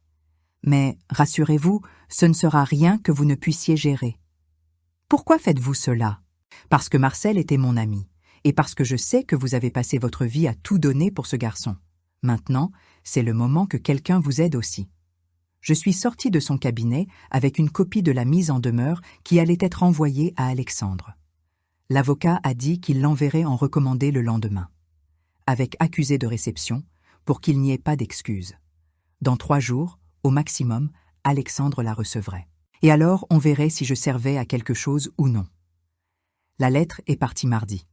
Mais, rassurez-vous, ce ne sera rien que vous ne puissiez gérer. Pourquoi faites-vous cela? Parce que Marcel était mon ami, et parce que je sais que vous avez passé votre vie à tout donner pour ce garçon. Maintenant, c'est le moment que quelqu'un vous aide aussi. Je suis sortie de son cabinet avec une copie de la mise en demeure qui allait être envoyée à Alexandre. L'avocat a dit qu'il l'enverrait en recommandé le lendemain, avec accusé de réception, pour qu'il n'y ait pas d'excuse. Dans 3 jours, au maximum, Alexandre la recevrait. Et alors, on verrait si je servais à quelque chose ou non. La lettre est partie mardi.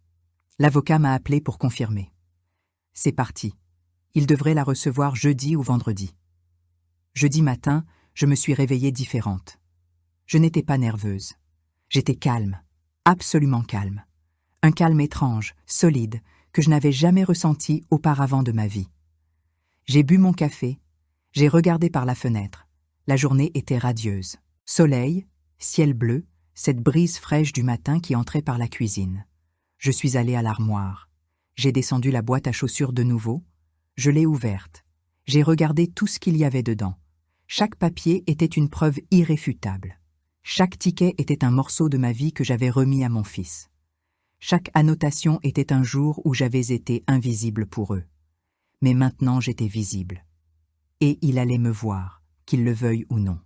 L'avocat m'a appelé pour confirmer. C'est parti. Il devrait la recevoir jeudi ou vendredi. Jeudi matin, je me suis réveillée différente. Je n'étais pas nerveuse. J'étais calme, absolument calme. Un calme étrange, solide, que je n'avais jamais ressenti auparavant de ma vie. J'ai bu mon café, j'ai regardé par la fenêtre. La journée était radieuse. Soleil, ciel bleu, cette brise fraîche du matin qui entrait par la cuisine. Je suis allée à l'armoire. J'ai descendu la boîte à chaussures de nouveau. Je l'ai ouverte. J'ai regardé tout ce qu'il y avait dedans. Chaque papier était une preuve irréfutable. Chaque ticket était un morceau de ma vie que j'avais remis à mon fils. Chaque annotation était un jour où j'avais été invisible pour eux. Mais maintenant j'étais visible. Et il allait me voir, qu'il le veuille ou non.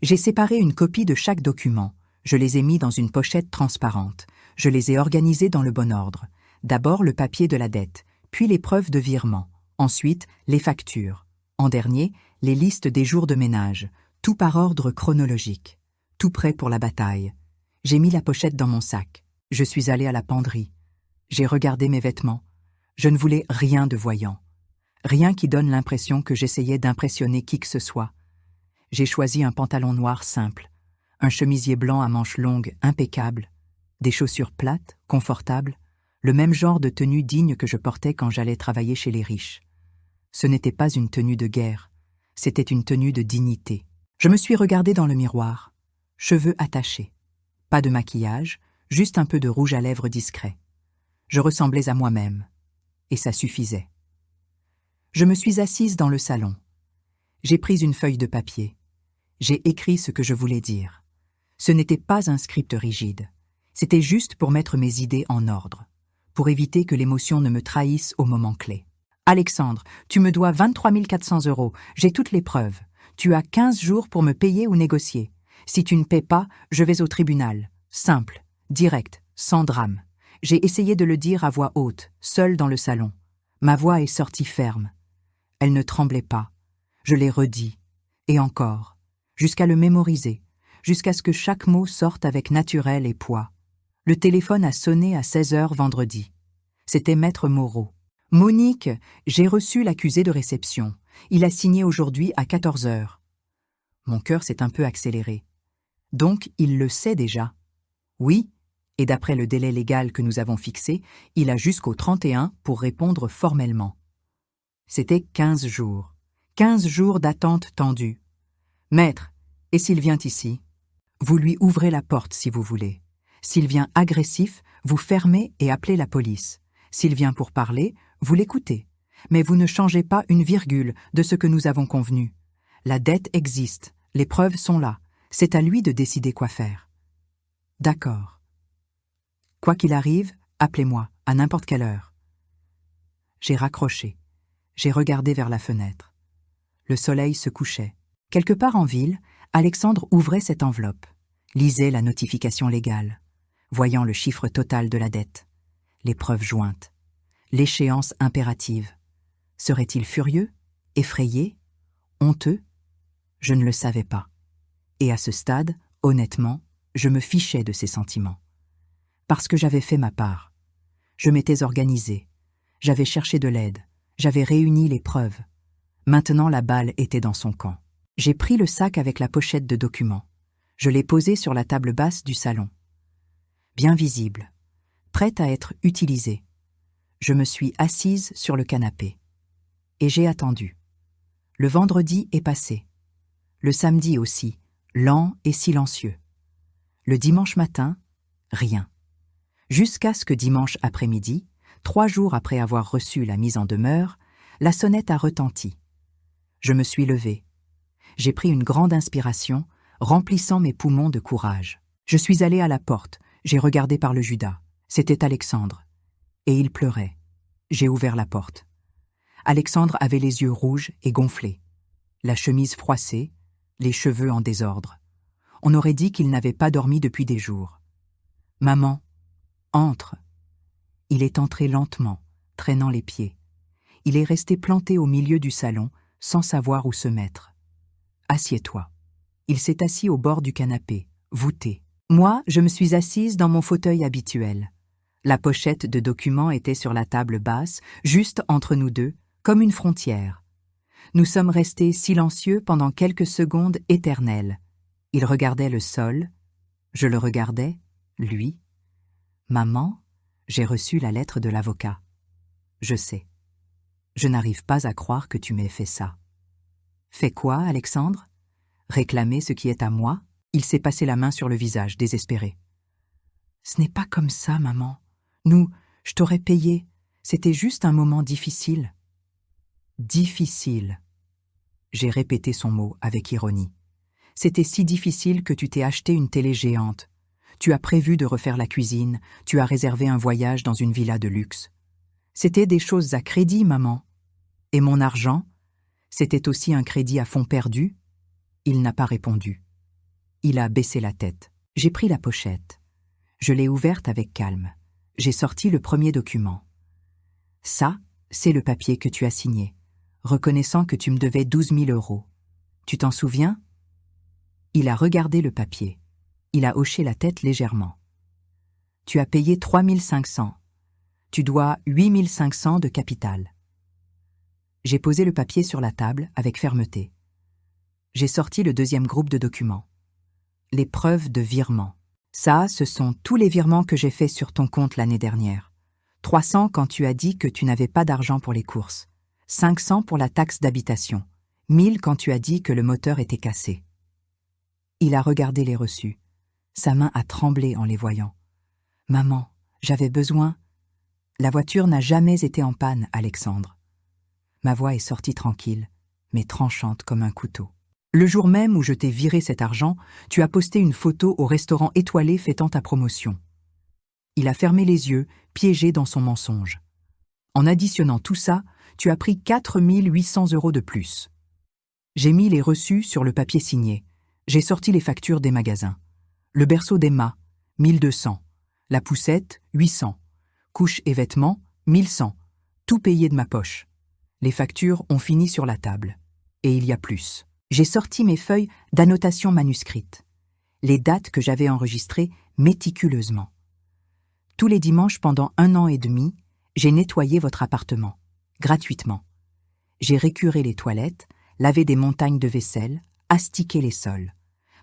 J'ai séparé une copie de chaque document. Je les ai mis dans une pochette transparente. Je les ai organisés dans le bon ordre. D'abord le papier de la dette, puis les preuves de virement. Ensuite, les factures. En dernier, les listes des jours de ménage, tout par ordre chronologique. Tout prêt pour la bataille. J'ai mis la pochette dans mon sac. Je suis allée à la penderie. J'ai regardé mes vêtements. Je ne voulais rien de voyant. Rien qui donne l'impression que j'essayais d'impressionner qui que ce soit. J'ai choisi un pantalon noir simple, un chemisier blanc à manches longues impeccable, des chaussures plates, confortables, le même genre de tenue digne que je portais quand j'allais travailler chez les riches. Ce n'était pas une tenue de guerre, c'était une tenue de dignité. Je me suis regardée dans le miroir, cheveux attachés, pas de maquillage, juste un peu de rouge à lèvres discret. Je ressemblais à moi-même, et ça suffisait. Je me suis assise dans le salon. J'ai pris une feuille de papier. J'ai écrit ce que je voulais dire. Ce n'était pas un script rigide. C'était juste pour mettre mes idées en ordre, pour éviter que l'émotion ne me trahisse au moment clé. Alexandre, tu me dois 23 400 €. J'ai toutes les preuves. Tu as 15 jours pour me payer ou négocier. Si tu ne paies pas, je vais au tribunal. Simple, direct, sans drame. J'ai essayé de le dire à voix haute, seule dans le salon. Ma voix est sortie ferme. Elle ne tremblait pas. Je l'ai redit. Et encore. Jusqu'à le mémoriser. Jusqu'à ce que chaque mot sorte avec naturel et poids. Le téléphone a sonné à 16h vendredi. C'était Maître Moreau. « Monique, j'ai reçu l'accusé de réception. Il a signé aujourd'hui à 14h. » Mon cœur s'est un peu accéléré. Donc, il le sait déjà. Oui, et d'après le délai légal que nous avons fixé, il a jusqu'au 31 pour répondre formellement. C'était 15 jours. 15 jours d'attente tendue. « Maître, et s'il vient ici ? Vous lui ouvrez la porte si vous voulez. S'il vient agressif, vous fermez et appelez la police. S'il vient pour parler, vous l'écoutez. Mais vous ne changez pas une virgule de ce que nous avons convenu. La dette existe, les preuves sont là. C'est à lui de décider quoi faire. » D'accord. Quoi qu'il arrive, appelez-moi, à n'importe quelle heure. J'ai raccroché. J'ai regardé vers la fenêtre. Le soleil se couchait. Quelque part en ville, Alexandre ouvrait cette enveloppe, lisait la notification légale, voyant le chiffre total de la dette, les preuves jointes, l'échéance impérative. Serait-il furieux, effrayé, honteux? Je ne le savais pas. Et à ce stade, honnêtement, je me fichais de ses sentiments. Parce que j'avais fait ma part. Je m'étais organisé. J'avais cherché de l'aide. J'avais réuni les preuves. Maintenant, la balle était dans son camp. J'ai pris le sac avec la pochette de documents. Je l'ai posé sur la table basse du salon. Bien visible, prête à être utilisée. Je me suis assise sur le canapé. Et j'ai attendu. Le vendredi est passé. Le samedi aussi, lent et silencieux. Le dimanche matin, rien. Jusqu'à ce que dimanche après-midi, 3 jours après avoir reçu la mise en demeure, la sonnette a retenti. Je me suis levée. J'ai pris une grande inspiration, remplissant mes poumons de courage. Je suis allée à la porte, j'ai regardé par le Judas. C'était Alexandre. Et il pleurait. J'ai ouvert la porte. Alexandre avait les yeux rouges et gonflés, la chemise froissée, les cheveux en désordre. On aurait dit qu'il n'avait pas dormi depuis des jours. « Maman, entre !» Il est entré lentement, traînant les pieds. Il est resté planté au milieu du salon, sans savoir où se mettre. « Assieds-toi. » Il s'est assis au bord du canapé, voûté. Moi, je me suis assise dans mon fauteuil habituel. La pochette de documents était sur la table basse, juste entre nous deux, comme une frontière. Nous sommes restés silencieux pendant quelques secondes éternelles. Il regardait le sol, je le regardais, lui. « Maman, j'ai reçu la lettre de l'avocat. Je sais. Je n'arrive pas à croire que tu m'aies fait ça. » « Fait quoi, Alexandre ? Réclamer ce qui est à moi ?» Il s'est passé la main sur le visage, désespéré. « Ce n'est pas comme ça, maman. Je t'aurais payé. C'était juste un moment difficile. » « Difficile. » J'ai répété son mot avec ironie. « C'était si difficile que tu t'es acheté une télé géante. Tu as prévu de refaire la cuisine, tu as réservé un voyage dans une villa de luxe. C'était des choses à crédit, maman. Et mon argent, c'était aussi un crédit à fonds perdu. » Il n'a pas répondu. Il a baissé la tête. J'ai pris la pochette. Je l'ai ouverte avec calme. J'ai sorti le premier document. « Ça, c'est le papier que tu as signé, reconnaissant que tu me devais 12 000 €. Tu t'en souviens ?» Il a regardé le papier. Il a hoché la tête légèrement. « Tu as payé 3 500. Tu dois 8 500 de capital. » J'ai posé le papier sur la table avec fermeté. J'ai sorti le deuxième groupe de documents. Les preuves de virement. Ça, ce sont tous les virements que j'ai faits sur ton compte l'année dernière. 300 quand tu as dit que tu n'avais pas d'argent pour les courses. 500 pour la taxe d'habitation. 1000 quand tu as dit que le moteur était cassé. Il a regardé les reçus. Sa main a tremblé en les voyant. « Maman, j'avais besoin... » « La voiture n'a jamais été en panne, Alexandre. » Ma voix est sortie tranquille, mais tranchante comme un couteau. « Le jour même où je t'ai viré cet argent, tu as posté une photo au restaurant étoilé fêtant ta promotion. » Il a fermé les yeux, piégé dans son mensonge. En additionnant tout ça, tu as pris 4 800 € de plus. J'ai mis les reçus sur le papier signé. J'ai sorti les factures des magasins. Le berceau d'Emma, 1200. La poussette, 800. Couches et vêtements, 1100. tout payé de ma poche. Les factures ont fini sur la table. Et il y a plus. J'ai sorti mes feuilles d'annotation manuscrites, les dates que j'avais enregistrées méticuleusement. Tous les dimanches pendant 1 an et demi, j'ai nettoyé votre appartement, gratuitement. J'ai récuré les toilettes, lavé des montagnes de vaisselle, astiqué les sols,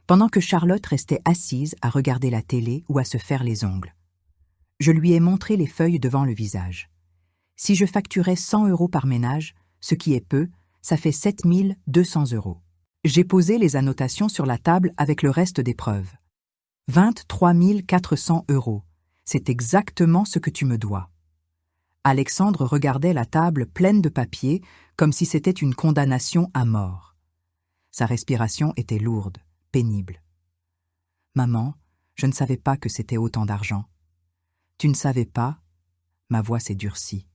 pendant que Charlotte restait assise à regarder la télé ou à se faire les ongles. Je lui ai montré les feuilles devant le visage. Si je facturais 100 € par ménage, ce qui est peu, ça fait 7 200 €. J'ai posé les annotations sur la table avec le reste des preuves. 23 400 €. C'est exactement ce que tu me dois. Alexandre regardait la table pleine de papiers comme si c'était une condamnation à mort. Sa respiration était lourde, pénible. « Maman, je ne savais pas que c'était autant d'argent. »« Tu ne savais pas ?» Ma voix s'est durcie.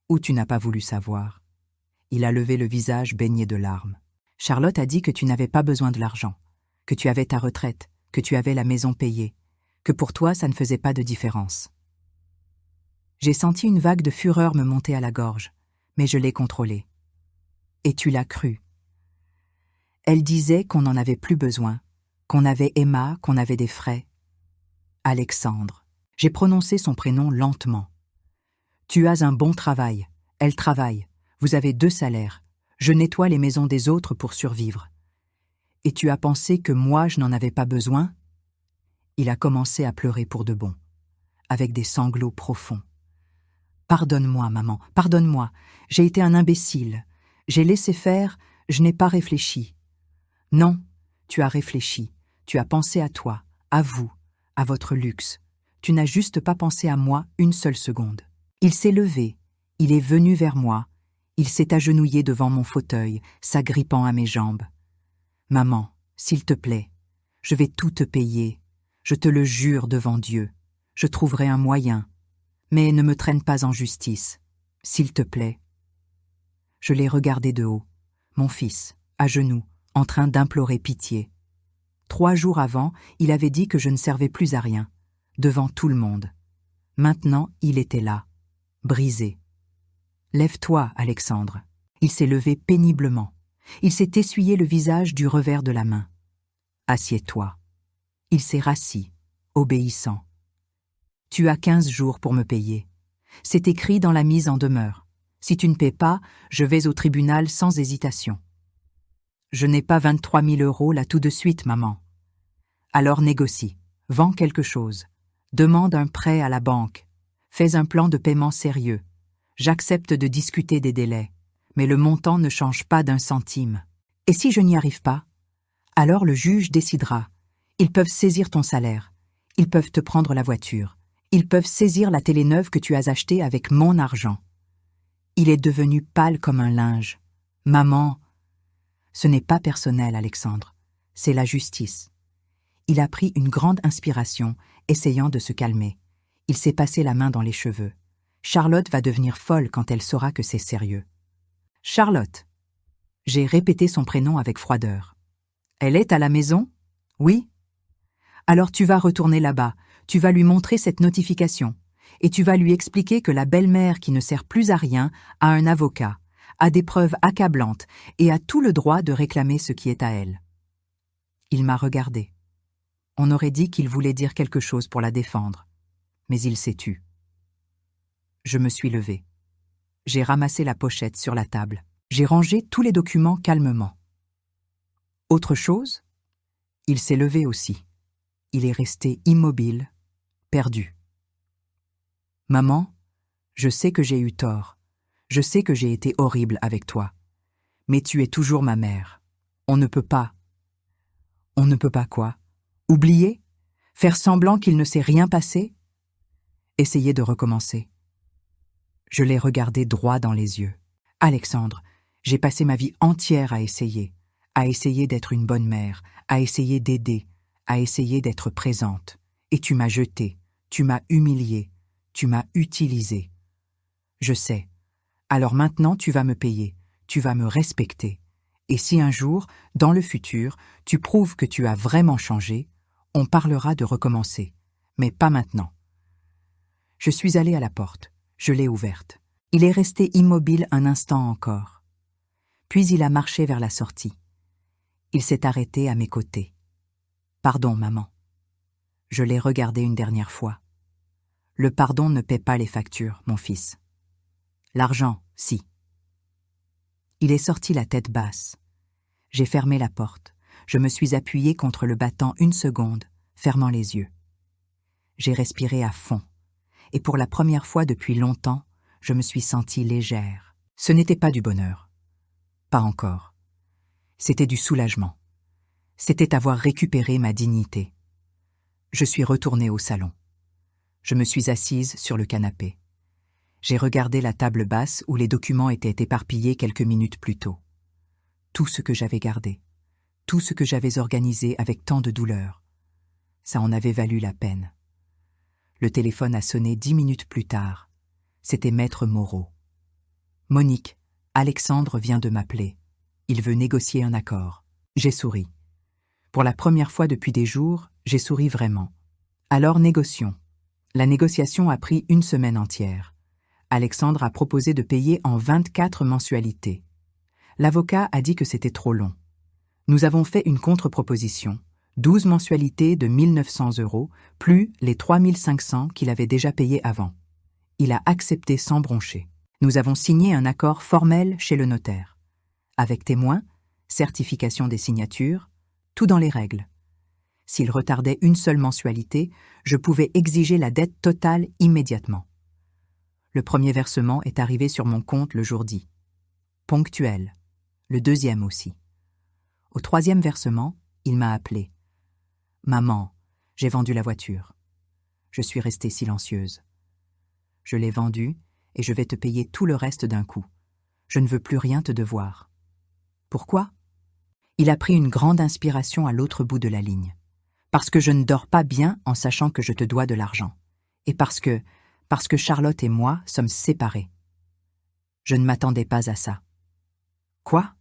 « Ou tu n'as pas voulu savoir ?» Il a levé le visage baigné de larmes. « Charlotte a dit que tu n'avais pas besoin de l'argent, que tu avais ta retraite, que tu avais la maison payée, que pour toi ça ne faisait pas de différence. » J'ai senti une vague de fureur me monter à la gorge, mais je l'ai contrôlée. « Et tu l'as cru. » Elle disait qu'on n'en avait plus besoin, qu'on avait Emma, qu'on avait des frais. Alexandre. J'ai prononcé son prénom lentement. « Tu as un bon travail, elle travaille, vous avez 2 salaires, je nettoie les maisons des autres pour survivre. Et tu as pensé que moi je n'en avais pas besoin ?» Il a commencé à pleurer pour de bon, avec des sanglots profonds. « Pardonne-moi, maman, pardonne-moi, j'ai été un imbécile, j'ai laissé faire, je n'ai pas réfléchi. » Non, tu as réfléchi, tu as pensé à toi, à vous, à votre luxe. Tu n'as juste pas pensé à moi une seule seconde. Il s'est levé, il est venu vers moi, il s'est agenouillé devant mon fauteuil, s'agrippant à mes jambes. « Maman, s'il te plaît, je vais tout te payer, je te le jure devant Dieu, je trouverai un moyen, mais ne me traîne pas en justice, s'il te plaît. » Je l'ai regardé de haut, mon fils, à genoux, en train d'implorer pitié. 3 jours avant, il avait dit que je ne servais plus à rien, devant tout le monde. Maintenant, il était là, brisé. « Lève-toi, Alexandre. » Il s'est levé péniblement. Il s'est essuyé le visage du revers de la main. « Assieds-toi. » Il s'est rassis, obéissant. « Tu as 15 jours pour me payer. C'est écrit dans la mise en demeure. Si tu ne paies pas, je vais au tribunal sans hésitation. » Je n'ai pas 23 000 € là tout de suite, maman. Alors négocie, vends quelque chose, demande un prêt à la banque, fais un plan de paiement sérieux. J'accepte de discuter des délais, mais le montant ne change pas d'1 centime. Et si je n'y arrive pas? Alors le juge décidera. Ils peuvent saisir ton salaire, ils peuvent te prendre la voiture, ils peuvent saisir la télé neuve que tu as achetée avec mon argent. Il est devenu pâle comme un linge. Maman, ce n'est pas personnel, Alexandre, c'est la justice. Il a pris une grande inspiration, essayant de se calmer. Il s'est passé la main dans les cheveux. Charlotte va devenir folle quand elle saura que c'est sérieux. Charlotte. J'ai répété son prénom avec froideur. Elle est à la maison? Oui. Alors tu vas retourner là-bas, tu vas lui montrer cette notification, et tu vas lui expliquer que la belle-mère qui ne sert plus à rien a un avocat, a des preuves accablantes et a tout le droit de réclamer ce qui est à elle. Il m'a regardé. On aurait dit qu'il voulait dire quelque chose pour la défendre, mais il s'est tu. Je me suis levée. J'ai ramassé la pochette sur la table. J'ai rangé tous les documents calmement. Autre chose? Il s'est levé aussi. Il est resté immobile, perdu. Maman, je sais que j'ai eu tort. Je sais que j'ai été horrible avec toi. Mais tu es toujours ma mère. On ne peut pas. On ne peut pas quoi? Oublier? Faire semblant qu'il ne s'est rien passé? Essayer de recommencer. Je l'ai regardé droit dans les yeux. Alexandre, j'ai passé ma vie entière à essayer d'être une bonne mère, à essayer d'aider, à essayer d'être présente. Et tu m'as jeté, tu m'as humilié, tu m'as utilisé. Je sais. Alors maintenant, tu vas me payer, tu vas me respecter. Et si un jour, dans le futur, tu prouves que tu as vraiment changé, on parlera de recommencer, mais pas maintenant. Je suis allée à la porte, je l'ai ouverte. Il est resté immobile un instant encore. Puis il a marché vers la sortie. Il s'est arrêté à mes côtés. « Pardon, maman. » Je l'ai regardé une dernière fois. « Le pardon ne paie pas les factures, mon fils. L'argent, si. » Il est sorti la tête basse. J'ai fermé la porte. Je me suis appuyé contre le battant une seconde, fermant les yeux. J'ai respiré à fond. Et pour la première fois depuis longtemps, je me suis sentie légère. Ce n'était pas du bonheur. Pas encore. C'était du soulagement. C'était avoir récupéré ma dignité. Je suis retournée au salon. Je me suis assise sur le canapé. J'ai regardé la table basse où les documents étaient éparpillés quelques minutes plus tôt. Tout ce que j'avais gardé, tout ce que j'avais organisé avec tant de douleur, ça en avait valu la peine. Le téléphone a sonné 10 minutes plus tard. C'était Maître Moreau. « Monique, Alexandre vient de m'appeler. Il veut négocier un accord. » J'ai souri. Pour la première fois depuis des jours, j'ai souri vraiment. Alors négocions. La négociation a pris une semaine entière. Alexandre a proposé de payer en 24 mensualités. L'avocat a dit que c'était trop long. Nous avons fait une contre-proposition. 12 mensualités de 1 900 €, plus les 3 500 qu'il avait déjà payés avant. Il a accepté sans broncher. Nous avons signé un accord formel chez le notaire. Avec témoins, certification des signatures, tout dans les règles. S'il retardait une seule mensualité, je pouvais exiger la dette totale immédiatement. Le premier versement est arrivé sur mon compte le jour dit. Ponctuel. Le deuxième aussi. Au troisième versement, il m'a appelé. « Maman, j'ai vendu la voiture. » Je suis restée silencieuse. « Je l'ai vendue et je vais te payer tout le reste d'un coup. Je ne veux plus rien te devoir. » « Pourquoi ?» Il a pris une grande inspiration à l'autre bout de la ligne. « Parce que je ne dors pas bien en sachant que je te dois de l'argent. Et parce que Charlotte et moi sommes séparés. » Je ne m'attendais pas à ça. « Quoi ?»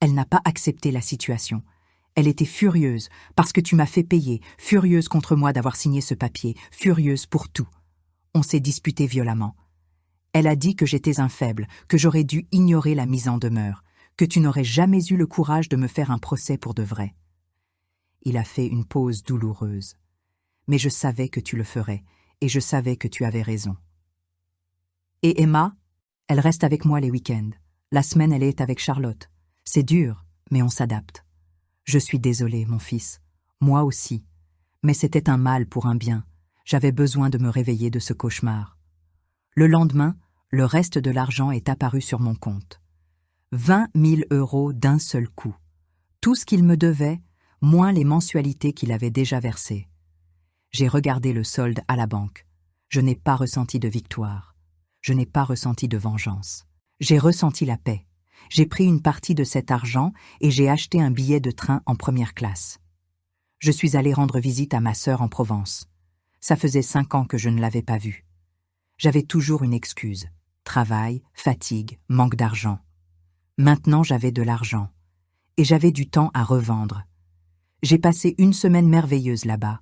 Elle n'a pas accepté la situation. Elle était furieuse parce que tu m'as fait payer, furieuse contre moi d'avoir signé ce papier, furieuse pour tout. On s'est disputé violemment. Elle a dit que j'étais un faible, que j'aurais dû ignorer la mise en demeure, que tu n'aurais jamais eu le courage de me faire un procès pour de vrai. Il a fait une pause douloureuse. Mais je savais que tu le ferais, et je savais que tu avais raison. Et Emma, elle reste avec moi les week-ends. La semaine, elle est avec Charlotte. C'est dur, mais on s'adapte. Je suis désolée, mon fils. Moi aussi. Mais c'était un mal pour un bien. J'avais besoin de me réveiller de ce cauchemar. Le lendemain, le reste de l'argent est apparu sur mon compte. 20 000 € d'un seul coup. Tout ce qu'il me devait, moins les mensualités qu'il avait déjà versées. J'ai regardé le solde à la banque. Je n'ai pas ressenti de victoire. Je n'ai pas ressenti de vengeance. J'ai ressenti la paix. J'ai pris une partie de cet argent et j'ai acheté un billet de train en première classe. Je suis allée rendre visite à ma sœur en Provence. Ça faisait 5 ans que je ne l'avais pas vue. J'avais toujours une excuse. Travail, fatigue, manque d'argent. Maintenant, j'avais de l'argent. Et j'avais du temps à revendre. J'ai passé une semaine merveilleuse là-bas,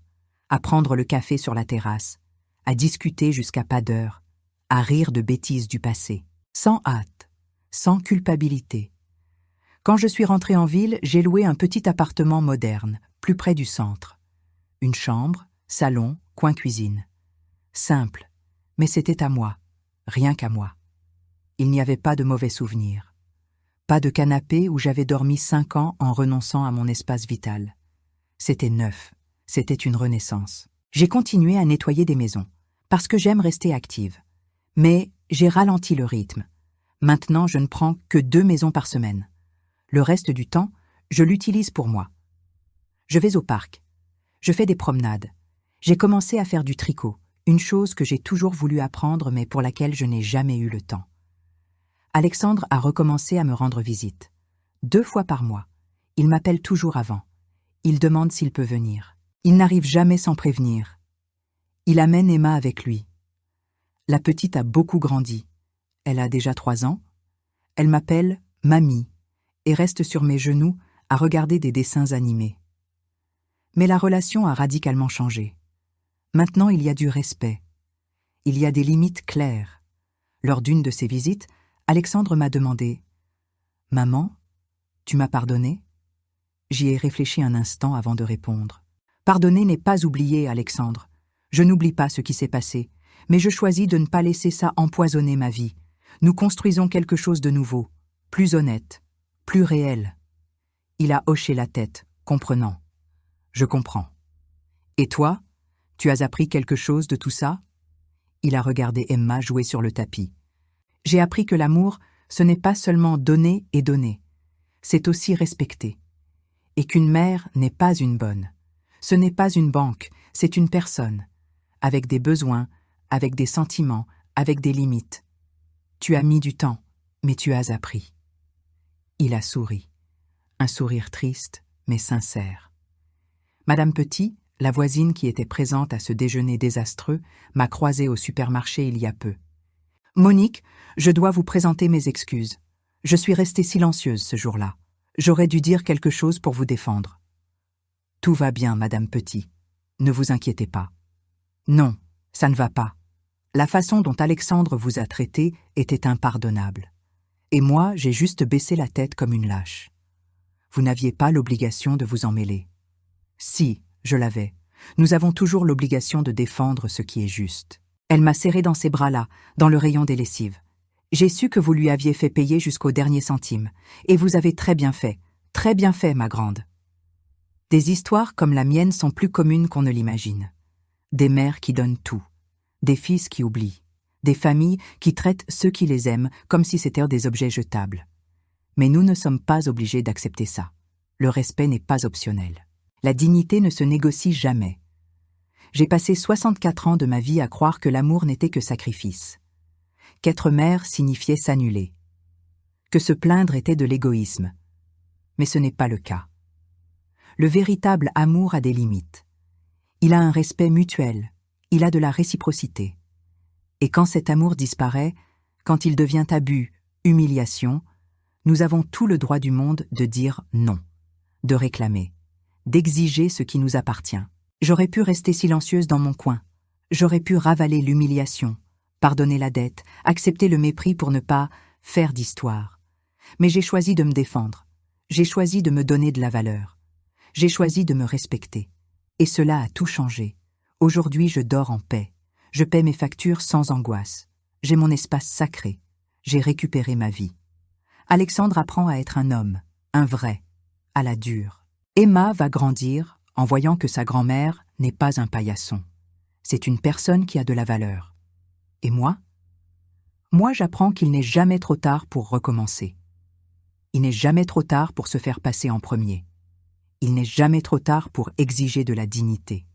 à prendre le café sur la terrasse, à discuter jusqu'à pas d'heure, à rire de bêtises du passé, sans hâte, sans culpabilité. Quand je suis rentrée en ville, j'ai loué un petit appartement moderne, plus près du centre. Une chambre, salon, coin cuisine. Simple, mais c'était à moi, rien qu'à moi. Il n'y avait pas de mauvais souvenirs. Pas de canapé où j'avais dormi 5 ans en renonçant à mon espace vital. C'était neuf, c'était une renaissance. J'ai continué à nettoyer des maisons, parce que j'aime rester active. Mais j'ai ralenti le rythme. Maintenant, je ne prends que 2 maisons par semaine. Le reste du temps, je l'utilise pour moi. Je vais au parc. Je fais des promenades. J'ai commencé à faire du tricot, une chose que j'ai toujours voulu apprendre mais pour laquelle je n'ai jamais eu le temps. Alexandre a recommencé à me rendre visite. 2 fois par mois. Il m'appelle toujours avant. Il demande s'il peut venir. Il n'arrive jamais sans prévenir. Il amène Emma avec lui. La petite a beaucoup grandi. Elle a déjà 3 ans. Elle m'appelle « Mamie » et reste sur mes genoux à regarder des dessins animés. Mais la relation a radicalement changé. Maintenant, il y a du respect. Il y a des limites claires. Lors d'une de ses visites, Alexandre m'a demandé « Maman, tu m'as pardonné ?» J'y ai réfléchi un instant avant de répondre. Pardonner n'est pas oublier, Alexandre. Je n'oublie pas ce qui s'est passé, mais je choisis de ne pas laisser ça empoisonner ma vie. Nous construisons quelque chose de nouveau, plus honnête, plus réel. Il a hoché la tête, comprenant. Je comprends. Et toi, tu as appris quelque chose de tout ça? Il a regardé Emma jouer sur le tapis. J'ai appris que l'amour, ce n'est pas seulement donner et donner, c'est aussi respecter. Et qu'une mère n'est pas une bonne. Ce n'est pas une banque, c'est une personne, avec des besoins, avec des sentiments, avec des limites. Tu as mis du temps, mais tu as appris. Il a souri, un sourire triste, mais sincère. Madame Petit, la voisine qui était présente à ce déjeuner désastreux, m'a croisée au supermarché il y a peu. « Monique, je dois vous présenter mes excuses. Je suis restée silencieuse ce jour-là. J'aurais dû dire quelque chose pour vous défendre. » « Tout va bien, Madame Petit. Ne vous inquiétez pas. »« Non, ça ne va pas. La façon dont Alexandre vous a traité était impardonnable. Et moi, j'ai juste baissé la tête comme une lâche. Vous n'aviez pas l'obligation de vous en mêler. » « Si, je l'avais. Nous avons toujours l'obligation de défendre ce qui est juste. » Elle m'a serré dans ses bras-là, dans le rayon des lessives. « J'ai su que vous lui aviez fait payer jusqu'au dernier centime. Et vous avez très bien fait, ma grande. » Des histoires comme la mienne sont plus communes qu'on ne l'imagine. Des mères qui donnent tout, des fils qui oublient, des familles qui traitent ceux qui les aiment comme si c'étaient des objets jetables. Mais nous ne sommes pas obligés d'accepter ça. Le respect n'est pas optionnel. La dignité ne se négocie jamais. J'ai passé 64 ans de ma vie à croire que l'amour n'était que sacrifice, qu'être mère signifiait s'annuler, que se plaindre était de l'égoïsme. Mais ce n'est pas le cas. Le véritable amour a des limites. Il a un respect mutuel, il a de la réciprocité. Et quand cet amour disparaît, quand il devient abus, humiliation, nous avons tout le droit du monde de dire non, de réclamer, d'exiger ce qui nous appartient. J'aurais pu rester silencieuse dans mon coin, j'aurais pu ravaler l'humiliation, pardonner la dette, accepter le mépris pour ne pas faire d'histoire. Mais j'ai choisi de me défendre, j'ai choisi de me donner de la valeur. J'ai choisi de me respecter. Et cela a tout changé. Aujourd'hui, je dors en paix. Je paie mes factures sans angoisse. J'ai mon espace sacré. J'ai récupéré ma vie. Alexandre apprend à être un homme, un vrai, à la dure. Emma va grandir en voyant que sa grand-mère n'est pas un paillasson. C'est une personne qui a de la valeur. Et moi? Moi, j'apprends qu'il n'est jamais trop tard pour recommencer. Il n'est jamais trop tard pour se faire passer en premier. Il n'est jamais trop tard pour exiger de la dignité.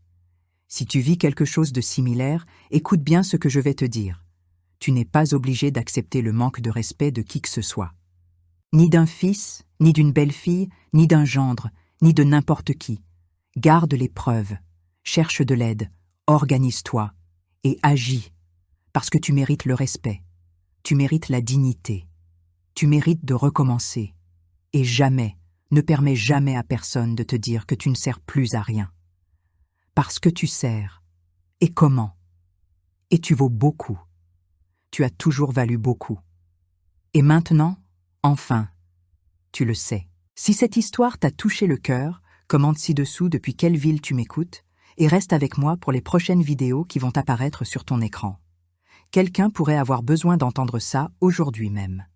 Si tu vis quelque chose de similaire, écoute bien ce que je vais te dire. Tu n'es pas obligé d'accepter le manque de respect de qui que ce soit. Ni d'un fils, ni d'une belle-fille, ni d'un gendre, ni de n'importe qui. Garde les preuves, cherche de l'aide, organise-toi et agis, parce que tu mérites le respect, tu mérites la dignité, tu mérites de recommencer. Et jamais, ne permets jamais à personne de te dire que tu ne sers plus à rien. Parce que tu sers. Et comment? Et tu vaux beaucoup. Tu as toujours valu beaucoup. Et maintenant, enfin, tu le sais. Si cette histoire t'a touché le cœur, commente ci-dessous depuis quelle ville tu m'écoutes et reste avec moi pour les prochaines vidéos qui vont apparaître sur ton écran. Quelqu'un pourrait avoir besoin d'entendre ça aujourd'hui même.